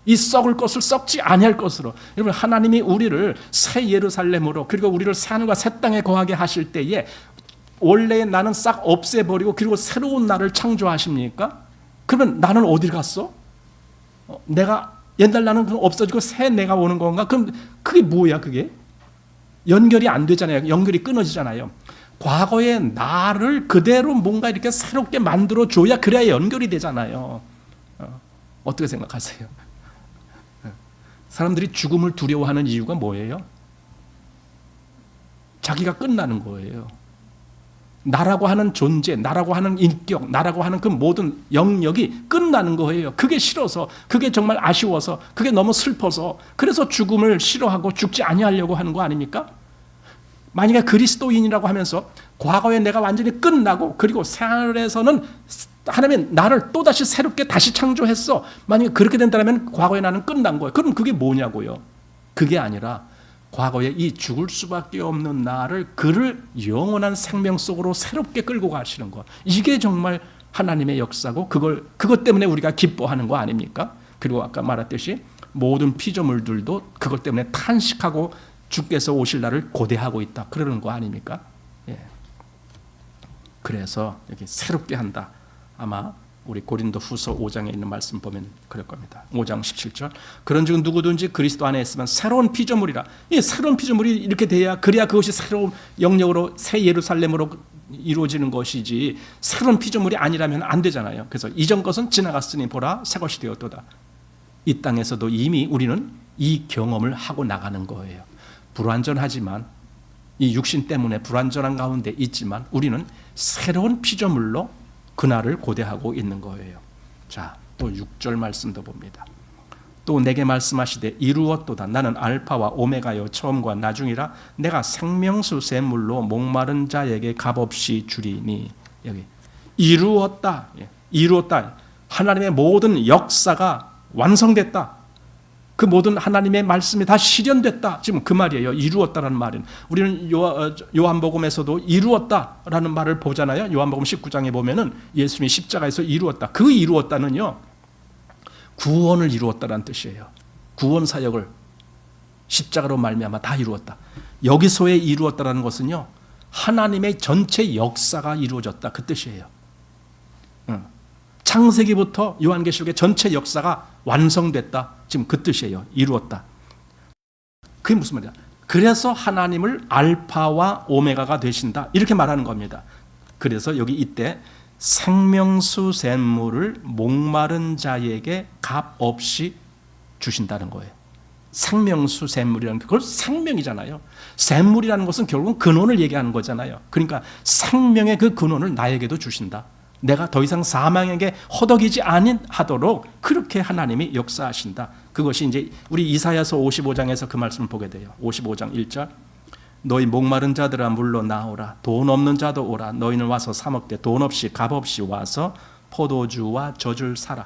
이 썩을 것을 썩지 아니할 것으로. 여러분 하나님이 우리를 새 예루살렘으로 그리고 우리를 새 하늘과 새 땅에 거하게 하실 때에 원래의 나는 싹 없애버리고 그리고 새로운 나를 창조하십니까? 그러면 나는 어딜 갔어? 내가 옛날 나는 그럼 없어지고 새 내가 오는 건가? 그럼 그게 뭐야 그게? 연결이 안 되잖아요. 연결이 끊어지잖아요. 과거의 나를 그대로 뭔가 이렇게 새롭게 만들어줘야 그래야 연결이 되잖아요. 어떻게 생각하세요? 사람들이 죽음을 두려워하는 이유가 뭐예요? 자기가 끝나는 거예요. 나라고 하는 존재, 나라고 하는 인격, 나라고 하는 그 모든 영역이 끝나는 거예요. 그게 싫어서, 그게 정말 아쉬워서, 그게 너무 슬퍼서 그래서 죽음을 싫어하고 죽지 아니하려고 하는 거 아닙니까? 만약에 그리스도인이라고 하면서 과거에 내가 완전히 끝나고 그리고 새하늘에서는 하나님이 나를 또다시 새롭게 다시 창조했어. 만약에 그렇게 된다면 과거에 나는 끝난 거예요. 그럼 그게 뭐냐고요? 그게 아니라 과거에 이 죽을 수밖에 없는 나를 그를 영원한 생명 속으로 새롭게 끌고 가시는 것. 이게 정말 하나님의 역사고 그것 때문에 우리가 기뻐하는 거 아닙니까? 그리고 아까 말했듯이 모든 피조물들도 그것 때문에 탄식하고 주께서 오실 날을 고대하고 있다. 그러는 거 아닙니까? 예. 그래서 이렇게 새롭게 한다. 아마 우리 고린도 후서 5장에 있는 말씀 보면 그럴 겁니다. 5장 17절. 그런즉 누구든지 그리스도 안에 있으면 새로운 피조물이라. 이 새로운 피조물이 이렇게 돼야 그래야 그것이 새로운 영역으로 새 예루살렘으로 이루어지는 것이지 새로운 피조물이 아니라면 안 되잖아요. 그래서 이전 것은 지나갔으니 보라 새 것이 되었도다. 이 땅에서도 이미 우리는 이 경험을 하고 나가는 거예요. 불완전하지만 이 육신 때문에 불완전한 가운데 있지만 우리는 새로운 피조물로 그날을 고대하고 있는 거예요. 자, 또 6절 말씀도 봅니다. 또 내게 말씀하시되 이루었도다. 나는 알파와 오메가요 처음과 나중이라. 내가 생명수 샘물로 목마른 자에게 값없이 주리니. 여기 이루었다. 이루었다. 하나님의 모든 역사가 완성됐다. 그 모든 하나님의 말씀이 다 실현됐다. 지금 그 말이에요. 이루었다라는 말은. 우리는 요한복음에서도 이루었다라는 말을 보잖아요. 요한복음 19장에 보면은 예수님이 십자가에서 이루었다. 그 이루었다는요, 구원을 이루었다라는 뜻이에요. 구원 사역을 십자가로 말미암아 다 이루었다. 여기서의 이루었다라는 것은요, 하나님의 전체 역사가 이루어졌다 그 뜻이에요. 창세기부터 요한계시록의 전체 역사가 완성됐다. 지금 그 뜻이에요. 이루었다. 그게 무슨 말이야? 그래서 하나님을 알파와 오메가가 되신다. 이렇게 말하는 겁니다. 그래서 여기 이때 생명수 샘물을 목마른 자에게 값없이 주신다는 거예요. 생명수 샘물이라는 게 그걸 생명이잖아요. 샘물이라는 것은 결국은 근원을 얘기하는 거잖아요. 그러니까 생명의 그 근원을 나에게도 주신다. 내가 더 이상 사망에게 허덕이지 아니하도록 그렇게 하나님이 역사하신다. 그것이 이제 우리 이사야서 55장에서 그 말씀을 보게 돼요. 55장 1절. 너희 목마른 자들아 물러 나오라. 돈 없는 자도 오라. 너희는 와서 사 먹되 돈 없이 값없이 와서 포도주와 젖을 사라.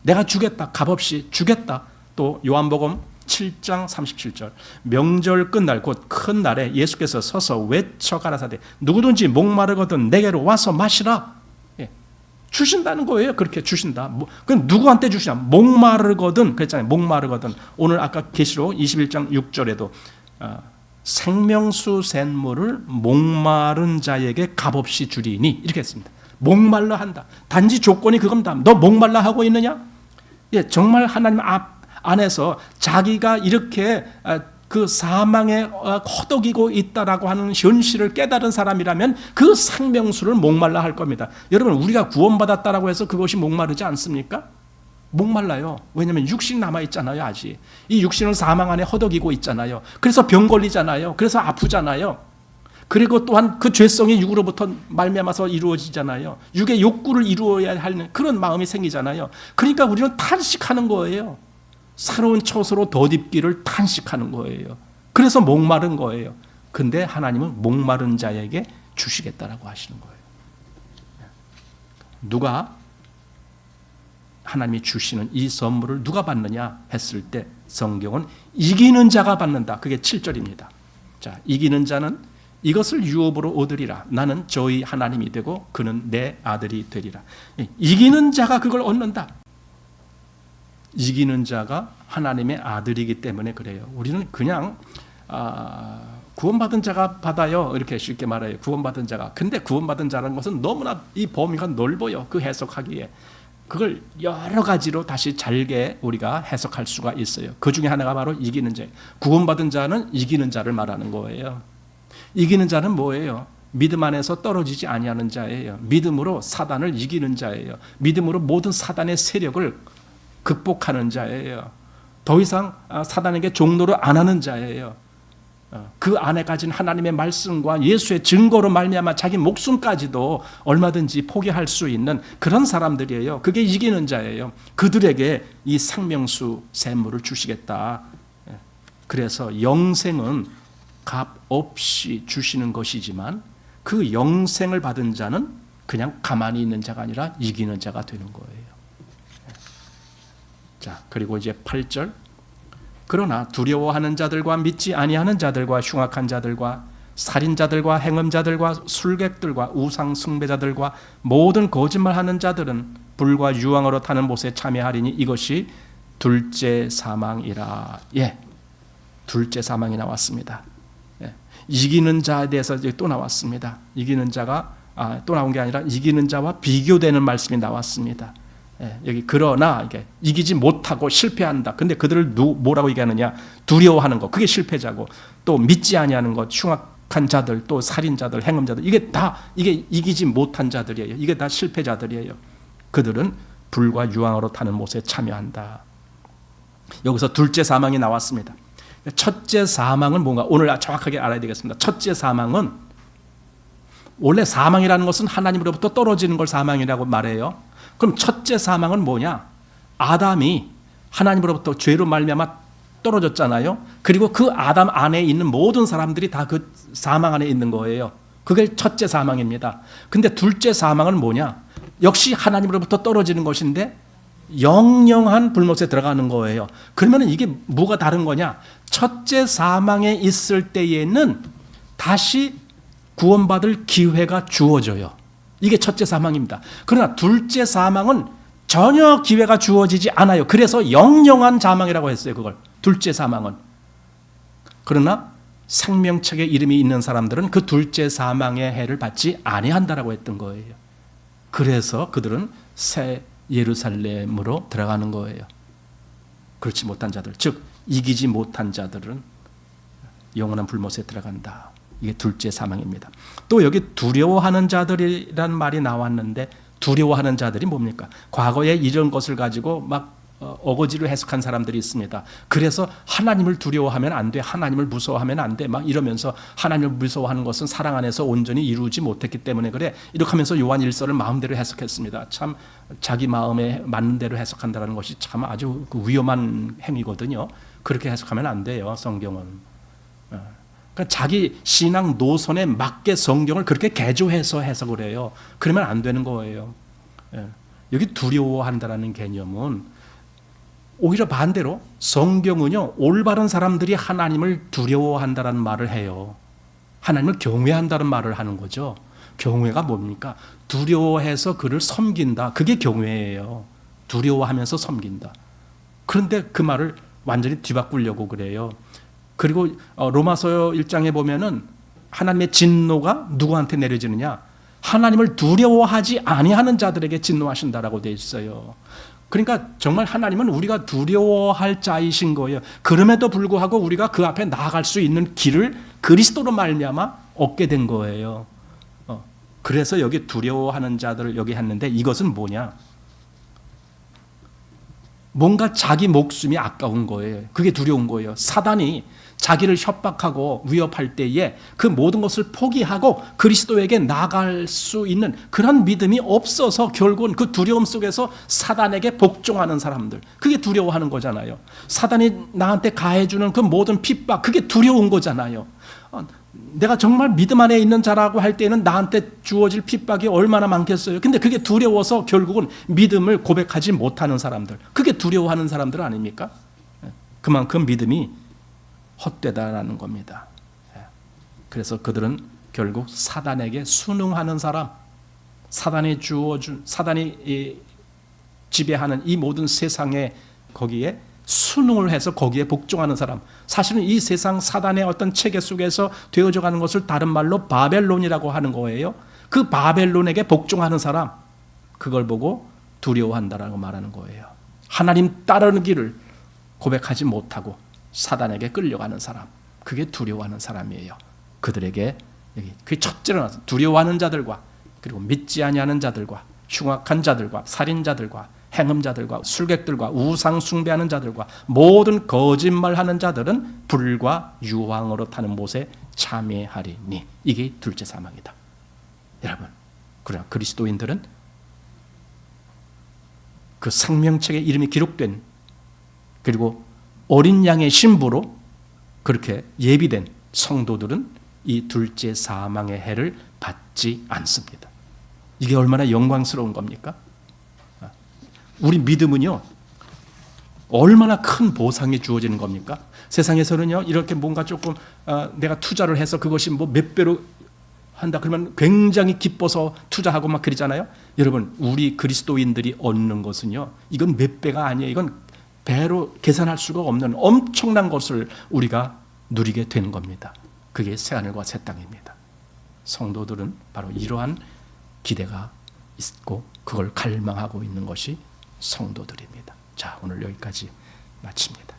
내가 주겠다. 값없이 주겠다. 또 요한복음 7장 37절. 명절 끝날 곧 큰 날에 예수께서 서서 외쳐 가라사대 누구든지 목마르거든 내게로 와서 마시라. 주신다는 거예요. 그렇게 주신다. 그럼 누구한테 주시냐? 목마르거든 그랬잖아요. 목마르거든. 오늘 아까 계시록 21장 6절에도 생명수 샘물을 목마른 자에게 값없이 주리니 이렇게 했습니다. 목말라 한다. 단지 조건이 그겁니다. 너 목말라 하고 있느냐? 예, 정말 하나님 안에서 자기가 이렇게 그 사망에 허덕이고 있다라고 하는 현실을 깨달은 사람이라면 그 생명수를 목말라 할 겁니다. 여러분, 우리가 구원받았다라고 해서 그것이 목마르지 않습니까? 목말라요. 왜냐하면 육신이 남아있잖아요. 아직 이 육신은 사망 안에 허덕이고 있잖아요. 그래서 병 걸리잖아요. 그래서 아프잖아요. 그리고 또한 그 죄성이 육으로부터 말미암아서 이루어지잖아요. 육의 욕구를 이루어야 하는 그런 마음이 생기잖아요. 그러니까 우리는 탄식하는 거예요. 새로운 처소로 덧입기를 탄식하는 거예요. 그래서 목마른 거예요. 근데 하나님은 목마른 자에게 주시겠다라고 하시는 거예요. 누가 하나님이 주시는 이 선물을 누가 받느냐 했을 때 성경은 이기는 자가 받는다. 그게 7절입니다. 자, 이기는 자는 이것을 유업으로 얻으리라. 나는 저희 하나님이 되고 그는 내 아들이 되리라. 이기는 자가 그걸 얻는다. 이기는 자가 하나님의 아들이기 때문에 그래요. 우리는 그냥 구원받은 자가 받아요. 이렇게 쉽게 말해요. 구원받은 자가. 근데 구원받은 자라는 것은 너무나 이 범위가 넓어요. 그 해석하기에. 그걸 여러 가지로 다시 잘게 우리가 해석할 수가 있어요. 그 중에 하나가 바로 이기는 자. 구원받은 자는 이기는 자를 말하는 거예요. 이기는 자는 뭐예요? 믿음 안에서 떨어지지 아니하는 자예요. 믿음으로 사단을 이기는 자예요. 믿음으로 모든 사단의 세력을 극복하는 자예요. 더 이상 사단에게 종노를 안 하는 자예요. 그 안에 가진 하나님의 말씀과 예수의 증거로 말미암아 자기 목숨까지도 얼마든지 포기할 수 있는 그런 사람들이에요. 그게 이기는 자예요. 그들에게 이 생명수 샘물을 주시겠다. 그래서 영생은 값 없이 주시는 것이지만 그 영생을 받은 자는 그냥 가만히 있는 자가 아니라 이기는 자가 되는 거예요. 자, 그리고 이제 8절. 그러나 두려워하는 자들과 믿지 아니하는 자들과 흉악한 자들과 살인자들과 행음자들과 술객들과 우상 숭배자들과 모든 거짓말하는 자들은 불과 유황으로 타는 못에 참여하리니 이것이 둘째 사망이라. 예, 둘째 사망이 나왔습니다. 예, 이기는 자에 대해서 이제 또 나왔습니다. 이기는 자가 또 나온 게 아니라 이기는 자와 비교되는 말씀이 나왔습니다. 예, 여기 그러나 이게 이기지 못하고 실패한다. 근데 그들을 뭐라고 얘기하느냐? 두려워하는 것. 그게 실패자고 또 믿지 아니하는 것, 흉악한 해석한 자들, 또 살인자들, 행음자들, 이게 이기지 못한 자들이에요. 이게 다 실패자들이에요. 그들은 불과 유황으로 타는 못에 참여한다. 여기서 둘째 사망이 나왔습니다. 첫째 사망은 뭔가 오늘 정확하게 알아야 되겠습니다. 첫째 사망은 원래 사망이라는 것은 하나님으로부터 떨어지는 걸 사망이라고 말해요. 그럼 첫째 사망은 뭐냐? 아담이 하나님으로부터 죄로 말미암아 떨어졌잖아요. 그리고 그 아담 안에 있는 모든 사람들이 다 그 사망 안에 있는 거예요. 그게 첫째 사망입니다. 근데 둘째 사망은 뭐냐? 역시 하나님으로부터 떨어지는 것인데 영영한 불못에 들어가는 거예요. 그러면 이게 뭐가 다른 거냐? 첫째 사망에 있을 때에는 다시 구원받을 기회가 주어져요. 이게 첫째 사망입니다. 그러나 둘째 사망은 전혀 기회가 주어지지 않아요. 그래서 영영한 사망이라고 했어요. 그걸 둘째 사망은. 그러나 생명책에 이름이 있는 사람들은 그 둘째 사망의 해를 받지 아니한다라고 했던 거예요. 그래서 그들은 새 예루살렘으로 들어가는 거예요. 그렇지 못한 자들, 즉 이기지 못한 자들은 영원한 불못에 들어간다. 이게 둘째 사망입니다. 또 여기 두려워하는 자들이란 말이 나왔는데 두려워하는 자들이 뭡니까? 과거에 이런 것을 가지고 막 어거지로 해석한 사람들이 있습니다. 그래서 하나님을 두려워하면 안 돼, 하나님을 무서워하면 안 돼, 막 이러면서 하나님을 무서워하는 것은 사랑 안에서 온전히 이루지 못했기 때문에 그래. 이렇게 하면서 요한 1서를 마음대로 해석했습니다. 참 자기 마음에 맞는 대로 해석한다는 것이 참 아주 위험한 행위거든요. 그렇게 해석하면 안 돼요. 성경은. 그러니까 자기 신앙 노선에 맞게 성경을 그렇게 개조해서 해석을 해요. 그러면 안 되는 거예요. 여기 두려워한다라는 개념은 오히려 반대로 성경은요, 올바른 사람들이 하나님을 두려워한다는 말을 해요. 하나님을 경외한다는 말을 하는 거죠. 경외가 뭡니까? 두려워해서 그를 섬긴다. 그게 경외예요. 두려워하면서 섬긴다. 그런데 그 말을 완전히 뒤바꾸려고 그래요. 그리고 로마서 1장에 보면은 하나님의 진노가 누구한테 내려지느냐? 하나님을 두려워하지 아니하는 자들에게 진노하신다라고 되어 있어요. 그러니까 정말 하나님은 우리가 두려워할 자이신 거예요. 그럼에도 불구하고 우리가 그 앞에 나아갈 수 있는 길을 그리스도로 말미암아 얻게 된 거예요. 그래서 여기 두려워하는 자들을 여기 했는데 이것은 뭐냐? 뭔가 자기 목숨이 아까운 거예요. 그게 두려운 거예요. 사단이 자기를 협박하고 위협할 때에 그 모든 것을 포기하고 그리스도에게 나아갈 수 있는 그런 믿음이 없어서 결국은 그 두려움 속에서 사단에게 복종하는 사람들, 그게 두려워하는 거잖아요. 사단이 나한테 가해주는 그 모든 핍박, 그게 두려운 거잖아요. 내가 정말 믿음 안에 있는 자라고 할 때는 나한테 주어질 핍박이 얼마나 많겠어요. 근데 그게 두려워서 결국은 믿음을 고백하지 못하는 사람들, 그게 두려워하는 사람들 아닙니까? 그만큼 믿음이 헛되다라는 겁니다. 그래서 그들은 결국 사단에게 순응하는 사람, 사단이 주어준, 사단이 지배하는 이 모든 세상에 거기에 순응을 해서 거기에 복종하는 사람. 사실은 이 세상 사단의 어떤 체계 속에서 되어져 가는 것을 다른 말로 바벨론이라고 하는 거예요. 그 바벨론에게 복종하는 사람, 그걸 보고 두려워한다라고 말하는 거예요. 하나님 따르는 길을 고백하지 못하고 사단에게 끌려가는 사람, 그게 두려워하는 사람이에요. 그들에게 여기 그게 첫째로 나서 두려워하는 자들과 그리고 믿지 아니하는 자들과 흉악한 자들과 살인자들과 행음자들과 술객들과 우상 숭배하는 자들과 모든 거짓말하는 자들은 불과 유황으로 타는 못에 참여하리니, 이게 둘째 사망이다. 여러분, 그러나 그리스도인들은 그 생명책에 이름이 기록된 그리고 어린 양의 신부로 그렇게 예비된 성도들은 이 둘째 사망의 해를 받지 않습니다. 이게 얼마나 영광스러운 겁니까? 우리 믿음은요, 얼마나 큰 보상이 주어지는 겁니까? 세상에서는요, 이렇게 뭔가 조금 내가 투자를 해서 그것이 뭐 몇 배로 한다 그러면 굉장히 기뻐서 투자하고 막 그러잖아요. 여러분, 우리 그리스도인들이 얻는 것은요, 이건 몇 배가 아니에요. 이건 배로 계산할 수가 없는 엄청난 것을 우리가 누리게 되는 겁니다. 그게 새하늘과 새 땅입니다. 성도들은 바로 이러한 기대가 있고 그걸 갈망하고 있는 것이 성도들입니다. 자, 오늘 여기까지 마칩니다.